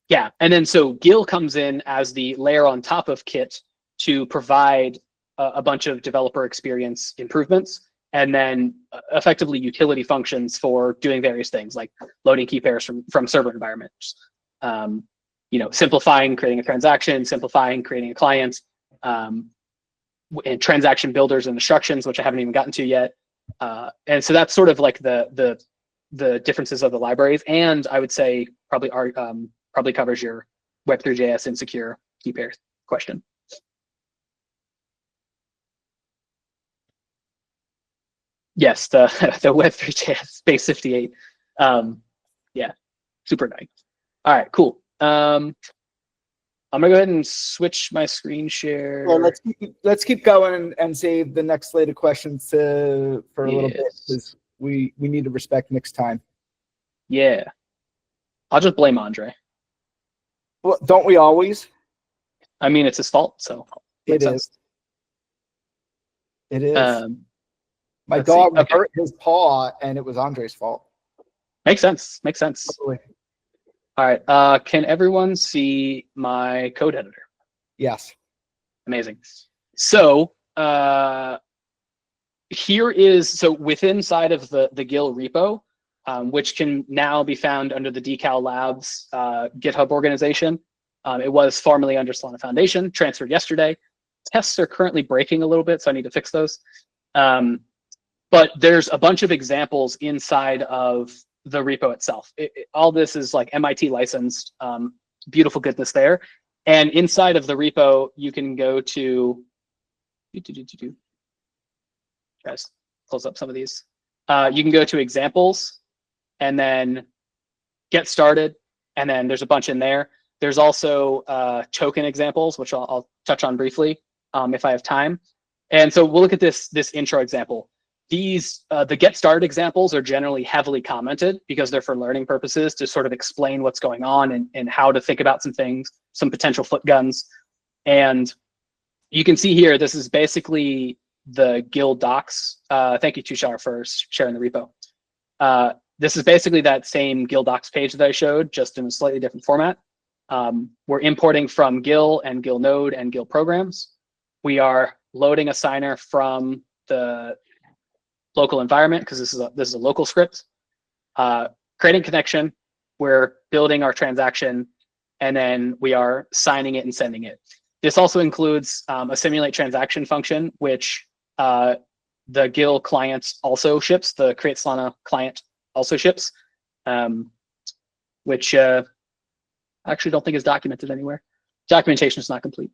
Yeah, and then so GILL comes in as the layer on top of Kit to provide a bunch of developer experience improvements, and then effectively utility functions for doing various things like loading key pairs from server environments. You know, simplifying creating a transaction, simplifying creating a client, and transaction builders and instructions, which I haven't even gotten to yet. And so that's sort of like the differences of the libraries, and I would say probably probably covers your Web3.js insecure key pair question. Yes, the Web3.js Space 58. Yeah, super nice. All right, cool. I'm gonna go ahead and switch my screen share. Well, let's keep going and save the next slate of questions for a little bit, because we need to respect Nick's time. Yeah, I'll just blame Andre. Well, don't we always? I mean, it's his fault, so It is. It is. My let's dog see. Okay. hurt his paw, and it was Andre's fault. Makes sense. Makes sense. Totally. All right. Can everyone see my code editor? Yes. Amazing. So here is, so within side of the GILL repo, which can now be found under the Decal Labs GitHub organization. It was formerly under Solana Foundation, transferred yesterday. Tests are currently breaking a little bit, so I need to fix those. But there's a bunch of examples inside of the repo itself. All this is like MIT licensed, beautiful goodness there. And inside of the repo, you can go to, guys, close up some of these. You can go to examples and then get started. And then there's a bunch in there. There's also token examples, which I'll touch on briefly if I have time. And so we'll look at this intro example. These, the get started examples are generally heavily commented because they're for learning purposes to sort of explain what's going on and how to think about some things, some potential foot guns. And you can see here, this is basically the GILL docs. Thank you, Tushar, for sharing the repo. This is basically that same GILL docs page that I showed, just in a slightly different format. We're importing from GILL and GILL Node and GILL programs. We are loading a signer from the local environment, because this is a local script. Creating connection, we're building our transaction, and then we are signing it and sending it. This also includes a simulate transaction function, which the GILL client also ships, the create Solana client also ships, which I actually don't think is documented anywhere. Documentation is not complete.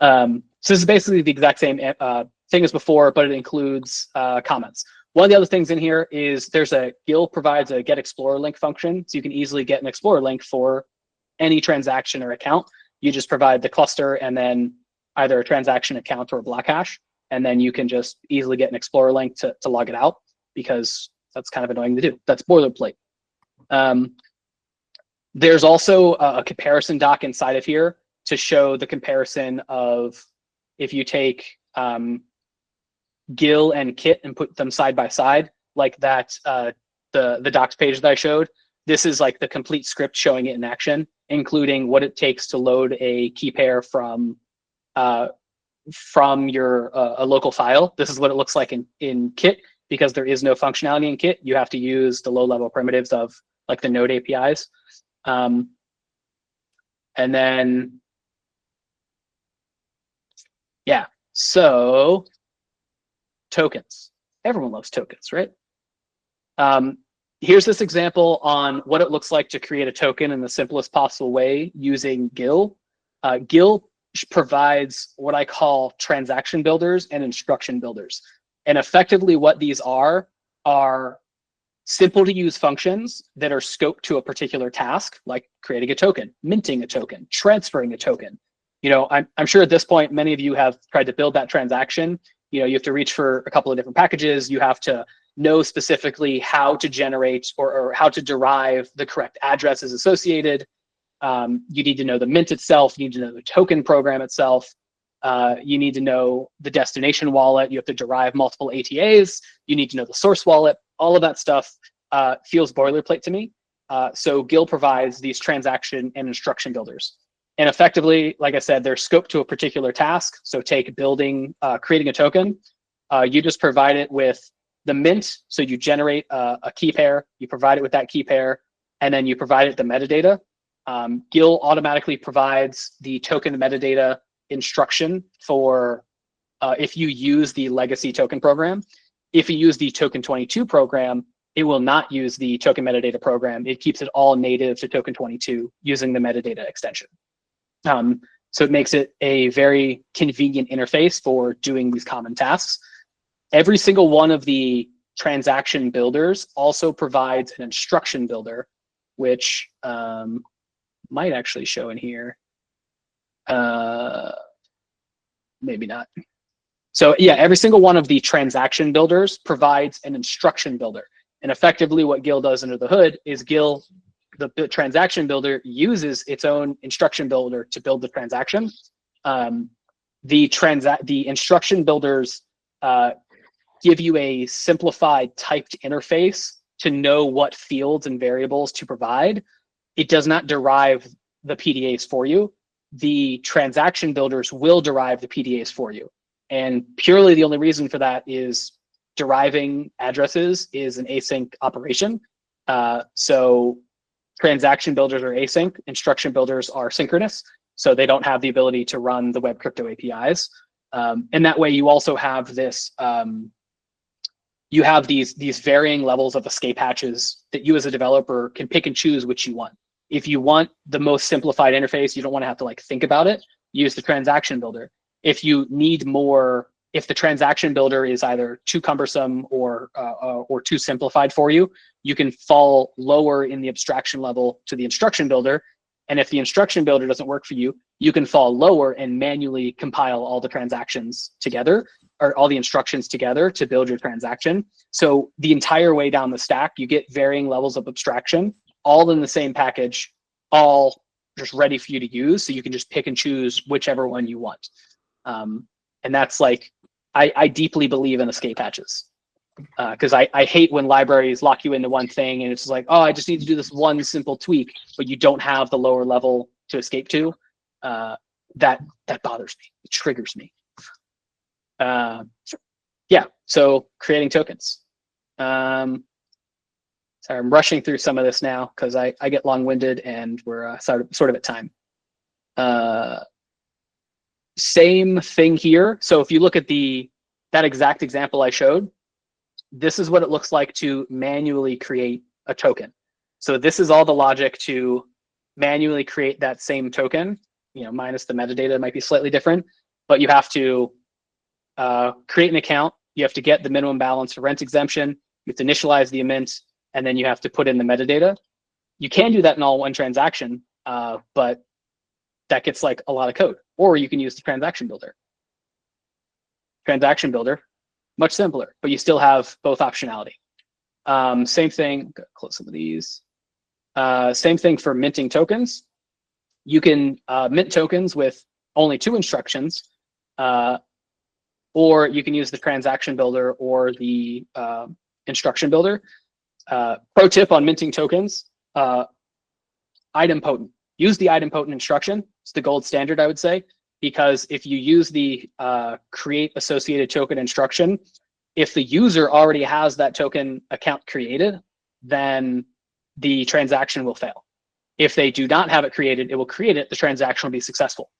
So this is basically the exact same thing as before, but it includes comments. One of the other things in here is there's GILL provides a get explorer link function, so you can easily get an explorer link for any transaction or account. You just provide the cluster and then either a transaction account or a block hash, and then you can just easily get an explorer link to log it out, because that's kind of annoying to do. That's boilerplate. There's also a comparison doc inside of here to show the comparison of if you take GILL and Kit and put them side by side, like that, the docs page that I showed. This is like the complete script showing it in action, including what it takes to load a key pair from your a local file. This is what it looks like in Kit, because there is no functionality in Kit. You have to use the low-level primitives of like the Node APIs. And then, yeah, so tokens. Everyone loves tokens, right? Here's this example on what it looks like to create a token in the simplest possible way using GILL. GILL provides what I call transaction builders and instruction builders. And effectively what these are simple to use functions that are scoped to a particular task, like creating a token, minting a token, transferring a token. You know, I'm sure at this point, many of you have tried to build that transaction. You know, you have to reach for a couple of different packages. You have to know specifically how to generate or how to derive the correct addresses associated. You need to know the mint itself. You need to know the token program itself. You need to know the destination wallet. You have to derive multiple ATAs. You need to know the source wallet. All of that stuff feels boilerplate to me. So GILL provides these transaction and instruction builders. And effectively, like I said, they're scoped to a particular task. So take building, creating a token. You just provide it with the mint. So you generate a key pair, you provide it with that key pair, and then you provide it the metadata. GILL automatically provides the token metadata instruction for if you use the legacy token program. If you use the token 22 program, it will not use the token metadata program. It keeps it all native to token 22 using the metadata extension. So it makes it a very convenient interface for doing these common tasks. Every single one of the transaction builders also provides an instruction builder, which might actually show in here. Maybe not. So yeah, every single one of the transaction builders provides an instruction builder. And effectively what GILL does under the hood is GILL, the transaction builder, uses its own instruction builder to build the transaction. The instruction builders give you a simplified typed interface to know what fields and variables to provide. It does not derive the PDAs for you. The transaction builders will derive the PDAs for you. And purely the only reason for that is deriving addresses is an async operation. So transaction builders are async, instruction builders are synchronous. So they don't have the ability to run the web crypto APIs. And that way you also have this, you have these varying levels of escape hatches that you as a developer can pick and choose which you want. If you want the most simplified interface, you don't want to have to like think about it, use the transaction builder. If you need more, if the transaction builder is either too cumbersome or too simplified for you, you can fall lower in the abstraction level to the instruction builder. And if the instruction builder doesn't work for you, you can fall lower and manually compile all the transactions together, or all the instructions together to build your transaction. So the entire way down the stack, you get varying levels of abstraction, all in the same package, all just ready for you to use. So you can just pick and choose whichever one you want. And that's like, I deeply believe in escape hatches, because I hate when libraries lock you into one thing and it's like, oh, I just need to do this one simple tweak, but you don't have the lower level to escape to. That bothers me. It triggers me. Yeah, so creating tokens. Sorry, I'm rushing through some of this now because I get long-winded and we're sort of at time. Same thing here. So if you look at that exact example I showed, this is what it looks like to manually create a token. So this is all the logic to manually create that same token, minus the metadata. It might be slightly different, but you have to create an account. You have to get the minimum balance for rent exemption. You have to initialize the mint, and then you have to put in the metadata. You can do that in all one transaction, but that gets like a lot of code. Or you can use the transaction builder. Transaction builder, much simpler, but you still have both optionality. Same thing, close some of these. Same thing for minting tokens. You can mint tokens with only 2 instructions, or you can use the transaction builder or the instruction builder. Pro tip on minting tokens, idempotent. Use the idempotent instruction. It's the gold standard, I would say, because if you use the create associated token instruction, if the user already has that token account created, then the transaction will fail. If they do not have it created, it will create it, the transaction will be successful.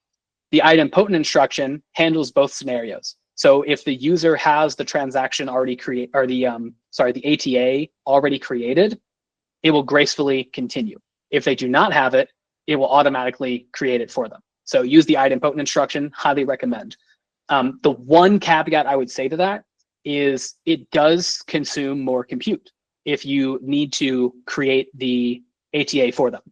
The idempotent instruction handles both scenarios. So if the user has the transaction already created, or the ATA already created, it will gracefully continue. If they do not have it, it will automatically create it for them. So use the idempotent instruction, highly recommend. The one caveat I would say to that is it does consume more compute if you need to create the ATA for them.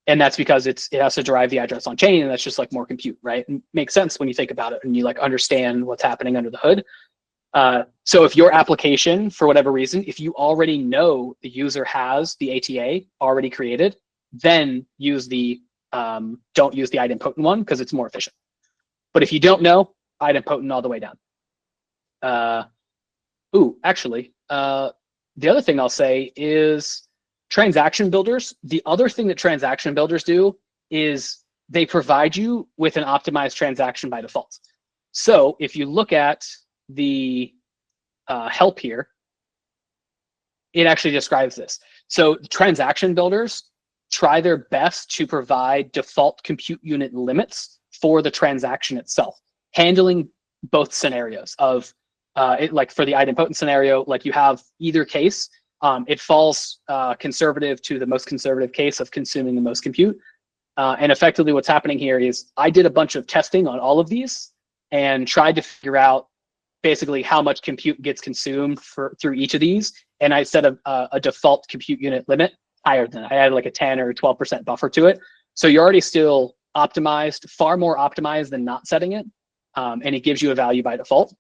And that's because it has to derive the address on chain, and that's just like more compute, right? It makes sense when you think about it and you like understand what's happening under the hood. So if your application, for whatever reason, if you already know the user has the ATA already created, then use don't use the idempotent one because it's more efficient. But if you don't know, idempotent all the way down. Actually, the other thing I'll say is transaction builders, the other thing that transaction builders do is they provide you with an optimized transaction by default. So if you look at the help here, it actually describes this. So transaction builders try their best to provide default compute unit limits for the transaction itself, handling both scenarios of like for the idempotent scenario, like you have either case, it falls conservative to the most conservative case of consuming the most compute. And effectively what's happening here is I did a bunch of testing on all of these and tried to figure out basically how much compute gets consumed through each of these. And I set a default compute unit limit higher than that. I added like a 10 or 12% buffer to it. So you're already still optimized, far more optimized than not setting it. And it gives you a value by default.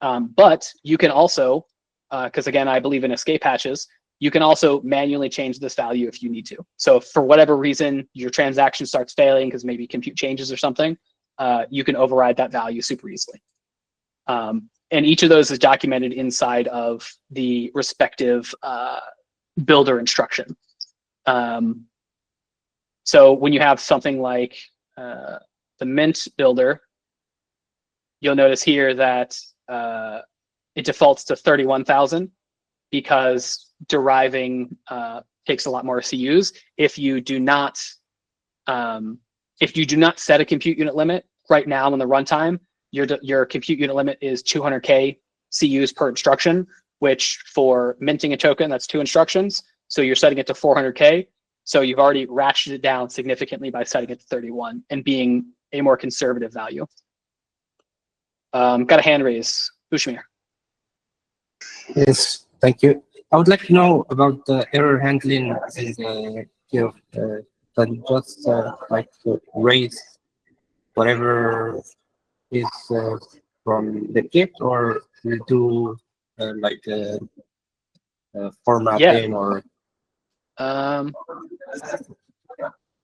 But you can also, because again, I believe in escape hatches, you can also manually change this value if you need to. So if for whatever reason, your transaction starts failing because maybe compute changes or something, you can override that value super easily. And each of those is documented inside of the respective builder instruction. So when you have something like the Mint builder, you'll notice here that it defaults to 31,000 because deriving takes a lot more CUs. If you do not set a compute unit limit right now in the runtime, your compute unit limit is 200K CUs per instruction, which for minting a token, that's 2 instructions. So you're setting it to 400K. So you've already ratcheted it down significantly by setting it to 31 and being a more conservative value. Got a hand raise, Ushmir. Yes, thank you. I would like to know about the error handling in the GILL. Can you just like raise whatever is from the kit, or you do like formatting or?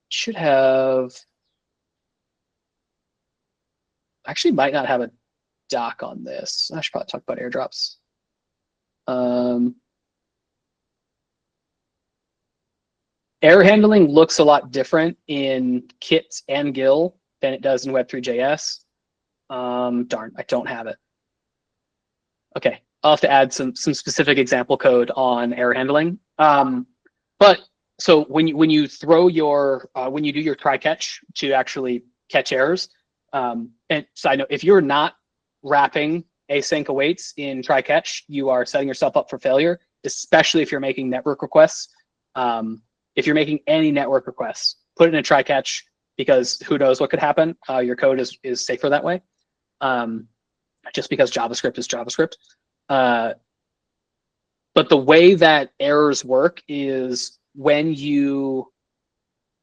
Should have. Actually, might not have a doc on this. I should probably talk about airdrops. Error handling looks a lot different in Kit and GILL than it does in Web3.js. Darn, I don't have it. Okay, I'll have to add some specific example code on error handling. But so when you throw your when you do your try catch to actually catch errors, and side note, if you're not wrapping async awaits in try catch, you are setting yourself up for failure, especially if you're making network requests. If you're making any network requests, put it in a try catch, because who knows what could happen. Your code is safer that way. Just because JavaScript is JavaScript. But the way that errors work is when you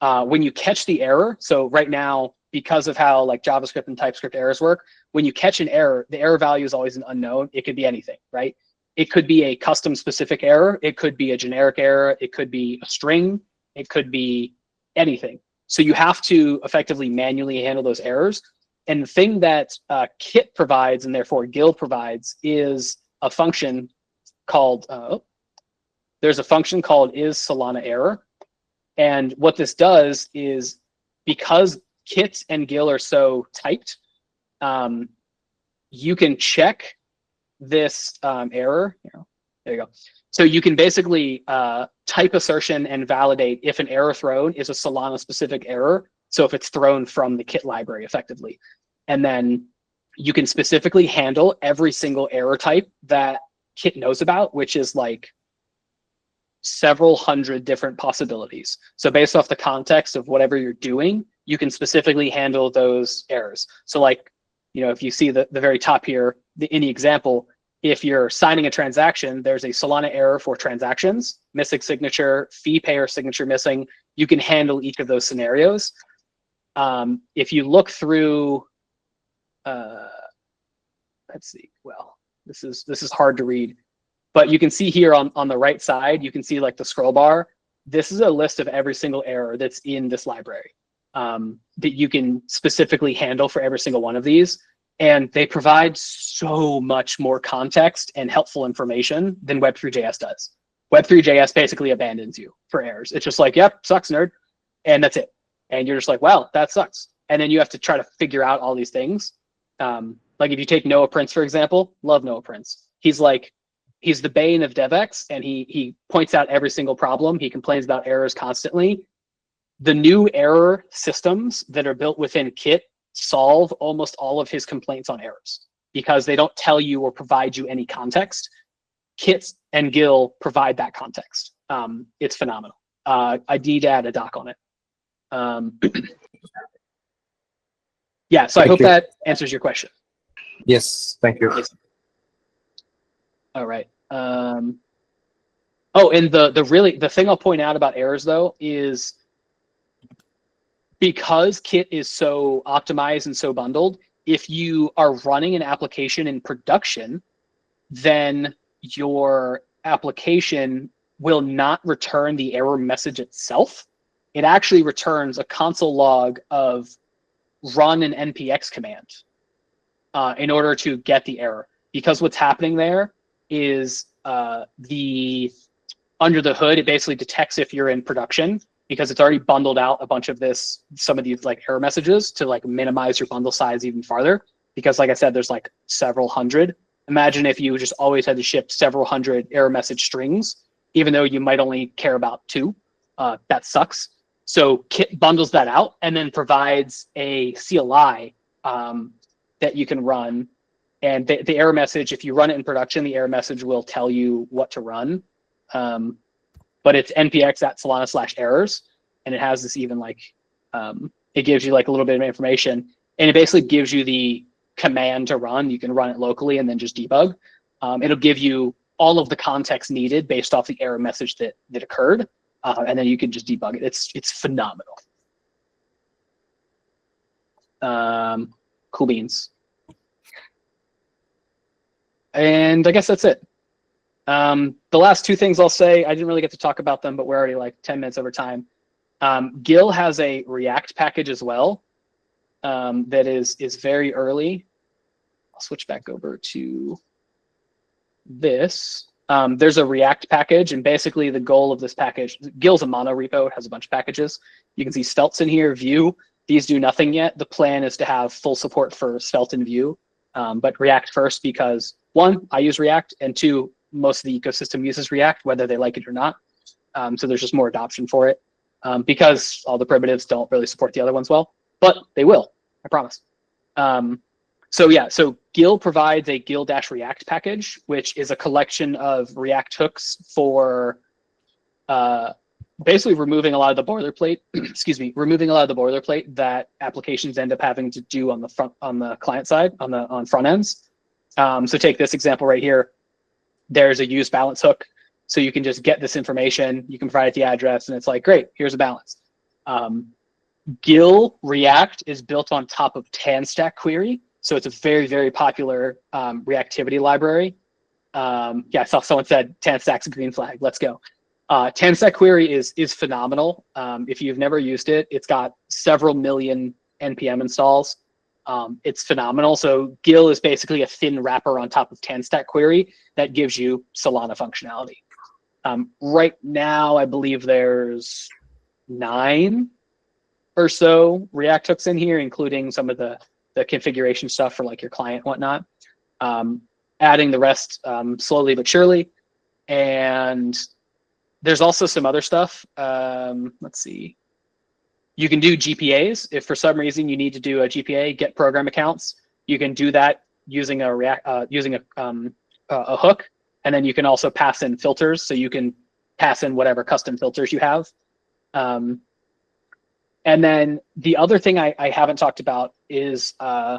catch the error. So right now, because of how like JavaScript and TypeScript errors work, when you catch an error, the error value is always an unknown. It could be anything, right? It could be a custom specific error. It could be a generic error. It could be a string. It could be anything. So you have to effectively manually handle those errors. And the thing that Kit provides, and therefore GILL provides, is a function called, there's a function called isSolanaError. And what this does is, because Kit and GILL are so typed, you can check this error. There you go. So you can basically type assertion and validate if an error thrown is a Solana specific error. So if it's thrown from the Kit library effectively, and then you can specifically handle every single error type that Kit knows about, which is like several hundred different possibilities. So based off the context of whatever you're doing, you can specifically handle those errors. So like, if you see the very top here, in the example, if you're signing a transaction, there's a Solana error for transactions, missing signature, fee payer signature missing. You can handle each of those scenarios. If you look through, let's see, well, this is hard to read, but you can see here on the right side, you can see like the scroll bar. This is a list of every single error that's in this library that you can specifically handle for every single one of these. And they provide so much more context and helpful information than Web3.js does. Web3.js basically abandons you for errors. It's just like, yep, sucks, nerd. And that's it. And you're just like, well, that sucks. And then you have to try to figure out all these things. Like if you take Noah Prince, for example, love Noah Prince. He's the bane of DevX, and he points out every single problem. He complains about errors constantly. The new error systems that are built within Kit solve almost all of his complaints on errors because they don't tell you or provide you any context. Kit and GILL provide that context. It's phenomenal. I need to add a doc on it. Yeah, so I hope that answers your question. Yes, thank you. All right. Oh, and the thing I'll point out about errors though is because Kit is so optimized and so bundled, if you are running an application in production, then your application will not return the error message itself. It actually returns a console log of run an npx command in order to get the error. Because what's happening there is under the hood, it basically detects if you're in production because it's already bundled out a bunch of some of these like error messages to like minimize your bundle size even farther. Because like I said, there's like several hundred. Imagine if you just always had to ship several hundred error message strings, even though you might only care about 2. That sucks. So Kit bundles that out and then provides a CLI that you can run. And the error message, if you run it in production, the error message will tell you what to run. But it's npx@solana/errors. And it has this even like, it gives you like a little bit of information. And it basically gives you the command to run. You can run it locally and then just debug. It'll give you all of the context needed based off the error message that occurred. And then you can just debug it. It's phenomenal. Cool beans. And I guess that's it. The last 2 things I'll say, I didn't really get to talk about them, but we're already like 10 minutes over time. GILL has a React package as well that is very early. I'll switch back over to this. There's a React package, and basically the goal of this package, GILL's a mono repo, it has a bunch of packages. You can see Svelte's in here, Vue. These do nothing yet. The plan is to have full support for Svelte and Vue, but React first because 1, I use React, and 2, most of the ecosystem uses React, whether they like it or not. So there's just more adoption for it because all the primitives don't really support the other ones well, but they will, I promise. So yeah, so GILL provides a GILL-React package, which is a collection of React hooks for basically removing a lot of the boilerplate, removing a lot of the boilerplate that applications end up having to do on the client side, on front ends. So take this example right here. There's a use balance hook. So you can just get this information, you can provide it the address, and it's like, great, here's a balance. GILL React is built on top of TanStack Query. So it's a very, very popular reactivity library. Yeah, I saw someone said TanStack's a green flag. Let's go. TanStack Query is phenomenal. If you've never used it, it's got several million NPM installs. It's phenomenal. So GILL is basically a thin wrapper on top of TanStack Query that gives you Solana functionality. Right now, I believe there's 9 or so React hooks in here, including some of the configuration stuff for like your client and whatnot. Adding the rest slowly but surely. And there's also some other stuff. Let's see. You can do GPAs. If for some reason you need to do a GPA, get program accounts, you can do that using a hook. And then you can also pass in filters. So you can pass in whatever custom filters you have. And then the other thing I haven't talked about is 2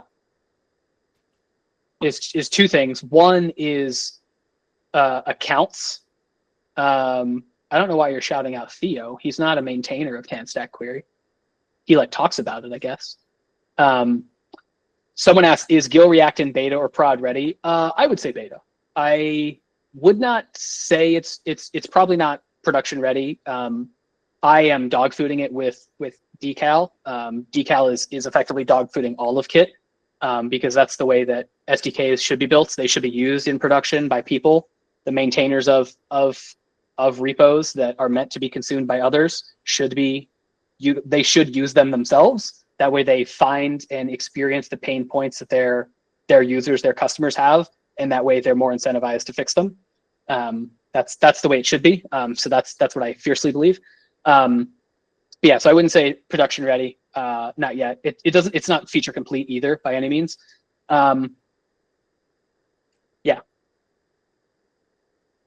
things. One is accounts. I don't know why you're shouting out Theo. He's not a maintainer of TanStack Query. He like talks about it, I guess. Someone asked, is GILL React in beta or prod ready? I would say beta. I would not say it's probably not production ready. I am dogfooding it with Decal. Decal is effectively dogfooding all of Kit because that's the way that SDKs should be built. They should be used in production by people, the maintainers of of repos that are meant to be consumed by others they should use them themselves. That way they find and experience the pain points that their users, their customers have, and that way they're more incentivized to fix them. That's the way it should be. So that's what I fiercely believe. Yeah, so I wouldn't say production ready, not yet. It's not feature complete either by any means. Yeah.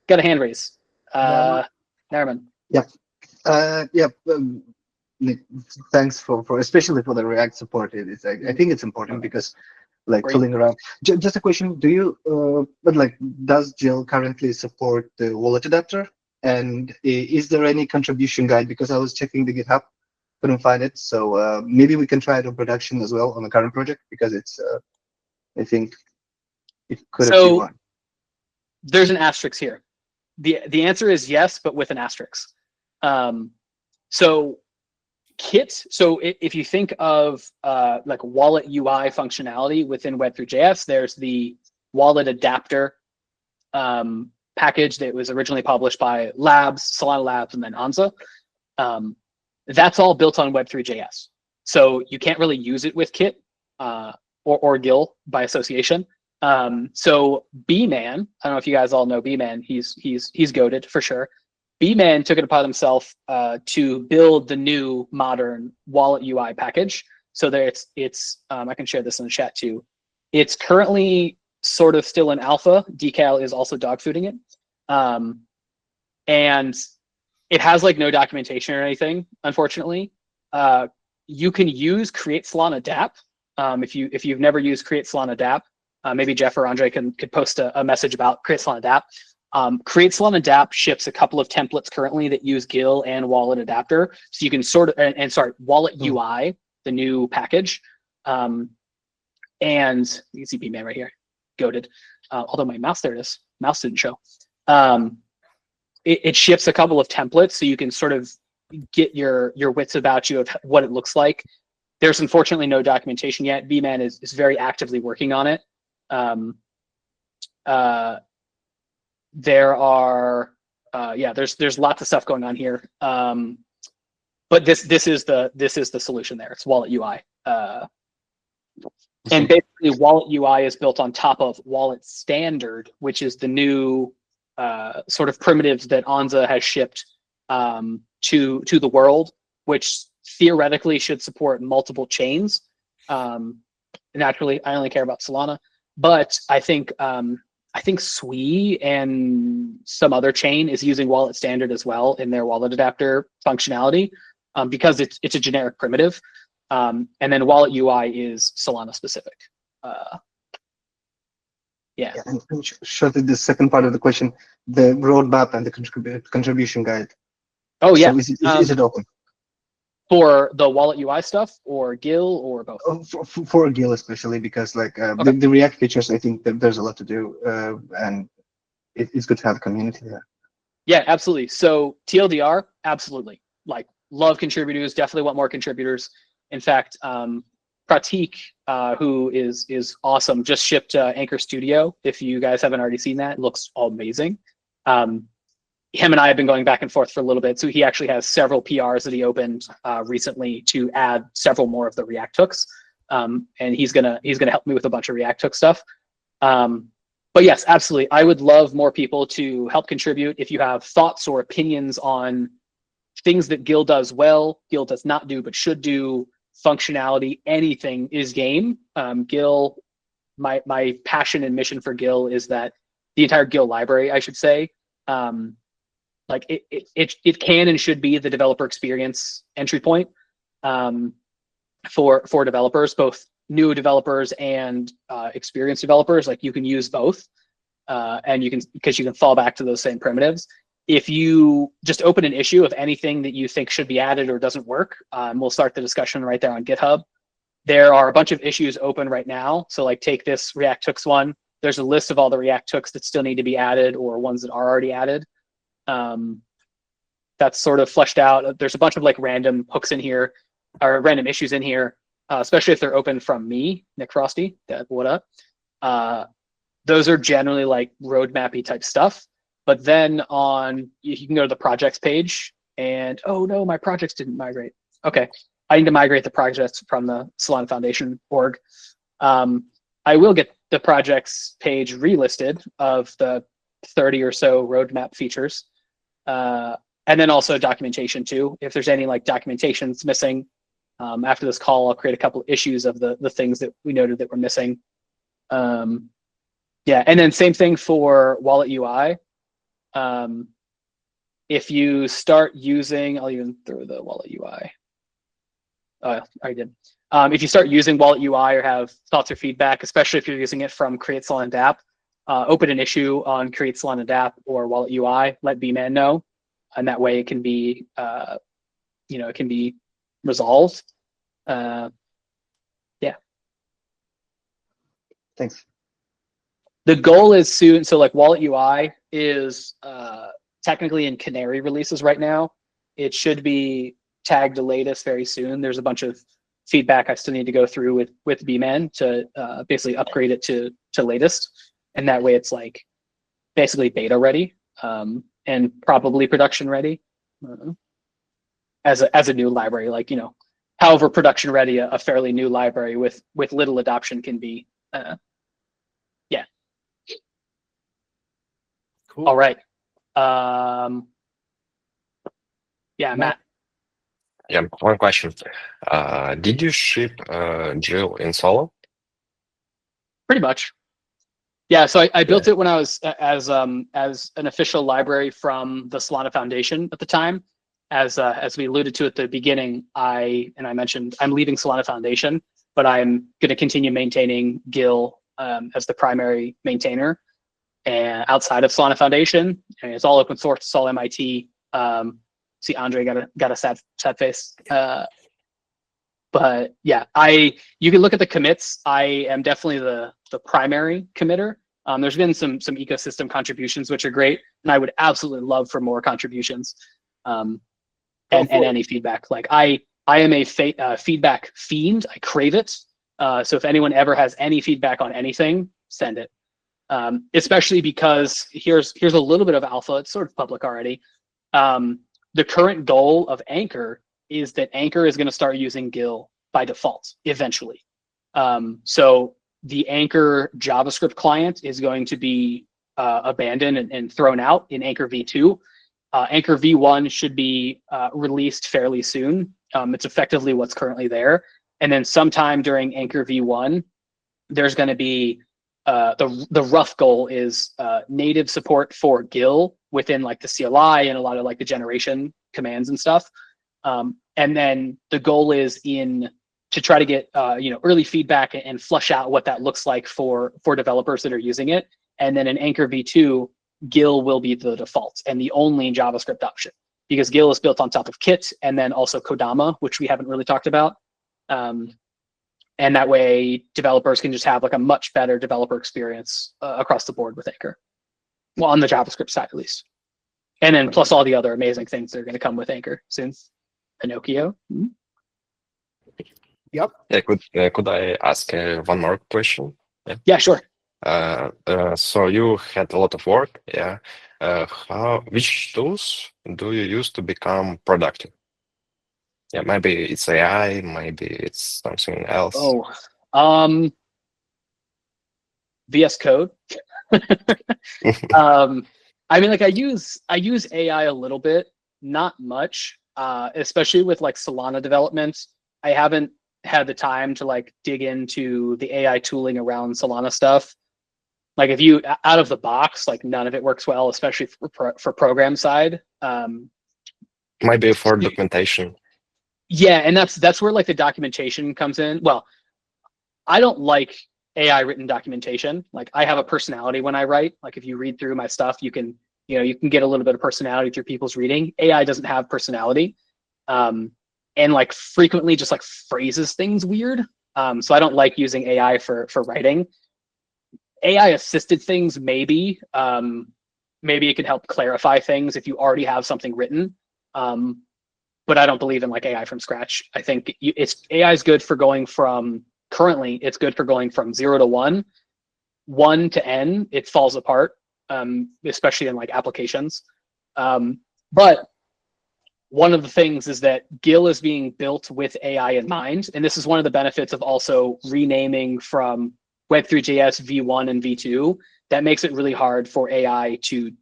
Got a hand raise. Nariman. Yeah. Nick, thanks for especially for the React support. I think it's important because like Great. tooling around. Just a question: do you but like does GILL currently support the wallet adapter? And is there any contribution guide? Because I was checking the GitHub, couldn't find it. So maybe we can try it on production as well on the current project because it's I think it could have been one. There's an asterisk here. The answer is yes, but with an asterisk. So Kit. So if you think of like wallet UI functionality within Web3.js, there's the wallet adapter package that was originally published by Solana Labs, and then Anza. That's all built on Web3.js. So you can't really use it with Kit or GILL by association. So B-Man, I don't know if you guys all know B-Man. He's goated for sure. B-Man took it upon himself to build the new modern wallet UI package. So there it's I can share this in the chat too. It's currently sort of still in alpha. Decal is also dogfooding it. And it has like no documentation or anything, unfortunately. You can use Create Solana dApp. If you've never used Create Solana dApp, maybe Jeff or Andre could post a message about Create Solana dApp. Create Solana dApp ships a couple of templates currently that use GILL and Wallet Adapter. So you can sort of, Wallet UI, the new package. And you can see B-Man right here, goated. Although my mouse, there it is, mouse didn't show. It ships a couple of templates so you can sort of get your wits about you of what it looks like. There's unfortunately no documentation yet. B-Man is very actively working on it. There are there's lots of stuff going on here, but this is the solution there. It's Wallet UI, and basically Wallet UI is built on top of Wallet Standard, which is the new sort of primitives that Anza has shipped to the world, which theoretically should support multiple chains. Naturally, I only care about Solana, but I think Sui and some other chain is using Wallet Standard as well in their wallet adapter functionality because it's a generic primitive. And then Wallet UI is Solana specific. Yeah. And shortly, the second part of the question, the roadmap and the contribution guide. Oh yeah. So is it open? For the Wallet UI stuff or GILL or both? For GILL especially, because like the React features, I think that there's a lot to do, and it's good to have a community there. Yeah, absolutely. So TLDR, absolutely. Like, love contributors, definitely want more contributors. In fact, Pratik, who is awesome, just shipped Anchor Studio. If you guys haven't already seen that, it looks amazing. Him and I have been going back and forth for a little bit. So he actually has several PRs that he opened recently to add several more of the React hooks. And he's gonna help me with a bunch of React hook stuff. But yes, absolutely. I would love more people to help contribute. If you have thoughts or opinions on things that GILL does well, GILL does not do, but should do, functionality, anything is game. GILL, my passion and mission for GILL is that the entire GILL library, I should say, like it can and should be the developer experience entry point for developers, both new developers and experienced developers. Like, you can use both, and because you can fall back to those same primitives. If you just open an issue of anything that you think should be added or doesn't work, we'll start the discussion right there on GitHub. There are a bunch of issues open right now. So like, take this React hooks one. There's a list of all the React hooks that still need to be added or ones that are already added. That's sort of fleshed out. There's a bunch of like random hooks in here, or random issues in here, especially if they're open from me, Nick Frosty, what up? Those are generally like roadmappy type stuff. But then you can go to the projects page, and oh no, my projects didn't migrate. Okay, I need to migrate the projects from the Solana Foundation org. I will get the projects page relisted of the 30 or so roadmap features. And then also documentation too. If there's any like documentations missing, after this call, I'll create a couple issues of the things that we noted that were missing. Yeah, and then same thing for Wallet UI. If you start using, I'll even throw the Wallet UI. I already did. If you start using Wallet UI or have thoughts or feedback, especially if you're using it from Create Solana dApp, open an issue on Create Solana dApp or Wallet UI. Let bman know, and that way it can be, it can be resolved. Yeah. Thanks. The goal is soon. So like Wallet UI is technically in Canary releases right now. It should be tagged to latest very soon. There's a bunch of feedback I still need to go through with bman to basically upgrade it to latest, and that way it's like basically beta ready and probably production ready as a new library. Like, however production ready a fairly new library with little adoption can be. Yeah. Cool. All right. Yeah, Matt. Yeah, one question. Did you ship GILL in Solo? Pretty much. Yeah, so I built it when I was as an official library from the Solana Foundation at the time. As we alluded to at the beginning, I mentioned I'm leaving Solana Foundation, but I'm going to continue maintaining GILL as the primary maintainer, and outside of Solana Foundation, and it's all open source. It's all MIT. See, Andre got a sad face. But yeah, you can look at the commits. I am definitely the primary committer. There's been some ecosystem contributions which are great, and I would absolutely love for more contributions and any feedback. Like I am a feedback fiend. I crave it. So if anyone ever has any feedback on anything, send it. Especially because here's a little bit of alpha. It's sort of public already. The current goal of Anchor is that Anchor is going to start using GILL by default eventually. So the Anchor JavaScript client is going to be abandoned and thrown out in Anchor v2. Anchor v1 should be released fairly soon. It's effectively what's currently there. And then sometime during Anchor v1, there's going to be the rough goal is native support for GILL within like the CLI and a lot of like the generation commands and stuff. And then the goal is to try to get early feedback and flush out what that looks like for developers that are using it. And then in Anchor v2, GILL will be the default and the only JavaScript option, because GILL is built on top of Kit and then also Kodama, which we haven't really talked about. And that way developers can just have like a much better developer experience across the board with Anchor. Well, on the JavaScript side, at least. And then plus all the other amazing things that are going to come with Anchor soon. Pinocchio. Mm-hmm. Yep. Yeah, could I ask one more question? Yeah, sure. So you had a lot of work. Yeah. Which tools do you use to become productive? Yeah, maybe it's AI, maybe it's something else. VS Code. I mean, like I use AI a little bit, not much, especially with like Solana development. I haven't had the time to like dig into the AI tooling around Solana stuff. Like if you out of the box, like none of it works well, especially for program side. Maybe for documentation. Yeah, and that's where like the documentation comes in. Well, I don't like AI written documentation. Like I have a personality when I write. Like if you read through my stuff, you can get a little bit of personality through people's reading. AI doesn't have personality, and like frequently just like phrases things weird. So I don't like using AI for writing. AI assisted things maybe it could help clarify things if you already have something written. But I don't believe in like AI from scratch. I think AI is good for going from currently it's good for going from 0 to 1, 1 to N. It falls apart. especially in like applications. But one of the things is that GILL is being built with AI in mind. And this is one of the benefits of also renaming from Web3.js V1 and V2. That makes it really hard for AI to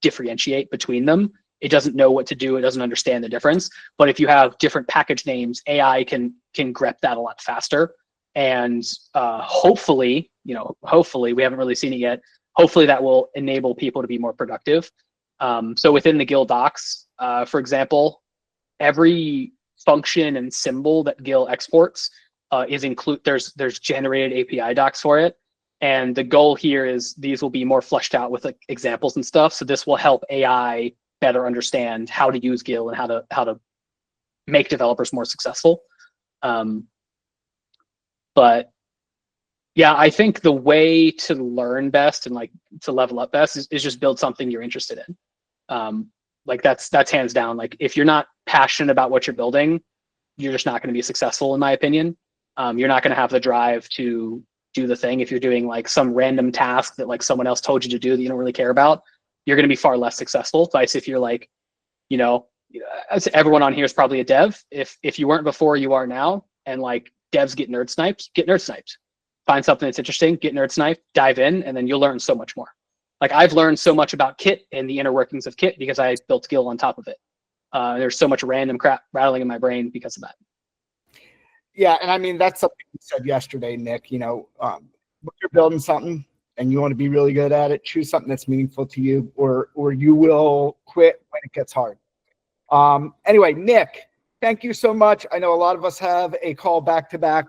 differentiate between them. It doesn't know what to do. It doesn't understand the difference. But if you have different package names, AI can grep that a lot faster. And hopefully, hopefully, we haven't really seen it yet. Hopefully that will enable people to be more productive. So within the GILL docs, for example, every function and symbol that GILL exports there's generated API docs for it. And the goal here is these will be more fleshed out with like examples and stuff. So this will help AI better understand how to use GILL and how to make developers more successful. But yeah, I think the way to learn best and like to level up best is just build something you're interested in. Like that's hands down. Like if you're not passionate about what you're building, you're just not going to be successful, in my opinion. You're not going to have the drive to do the thing. If you're doing like some random task that like someone else told you to do that you don't really care about, you're going to be far less successful. But if you're like, everyone on here is probably a dev. If you weren't before, you are now. And like devs get nerd sniped. Find something that's interesting, get nerd sniped, dive in, and then you'll learn so much more. Like I've learned so much about Kit and the inner workings of Kit because I built GILL on top of it. There's so much random crap rattling in my brain because of that. Yeah, and I mean that's something you said yesterday, Nick. When you're building something and you want to be really good at it, choose something that's meaningful to you, or you will quit when it gets hard. Anyway, Nick, thank you so much. I know a lot of us have a call back to back.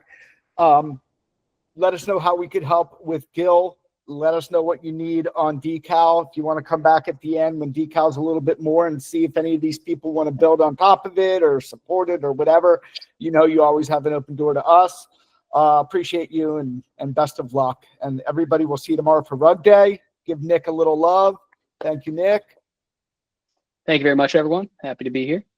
Let us know how we could help with GILL. Let us know what you need on Decal. If you want to come back at the end when Decal's a little bit more and see if any of these people want to build on top of it or support it or whatever, you always have an open door to us. Appreciate you and best of luck. And everybody will see you tomorrow for Rug Day. Give Nick a little love. Thank you, Nick. Thank you very much, everyone. Happy to be here.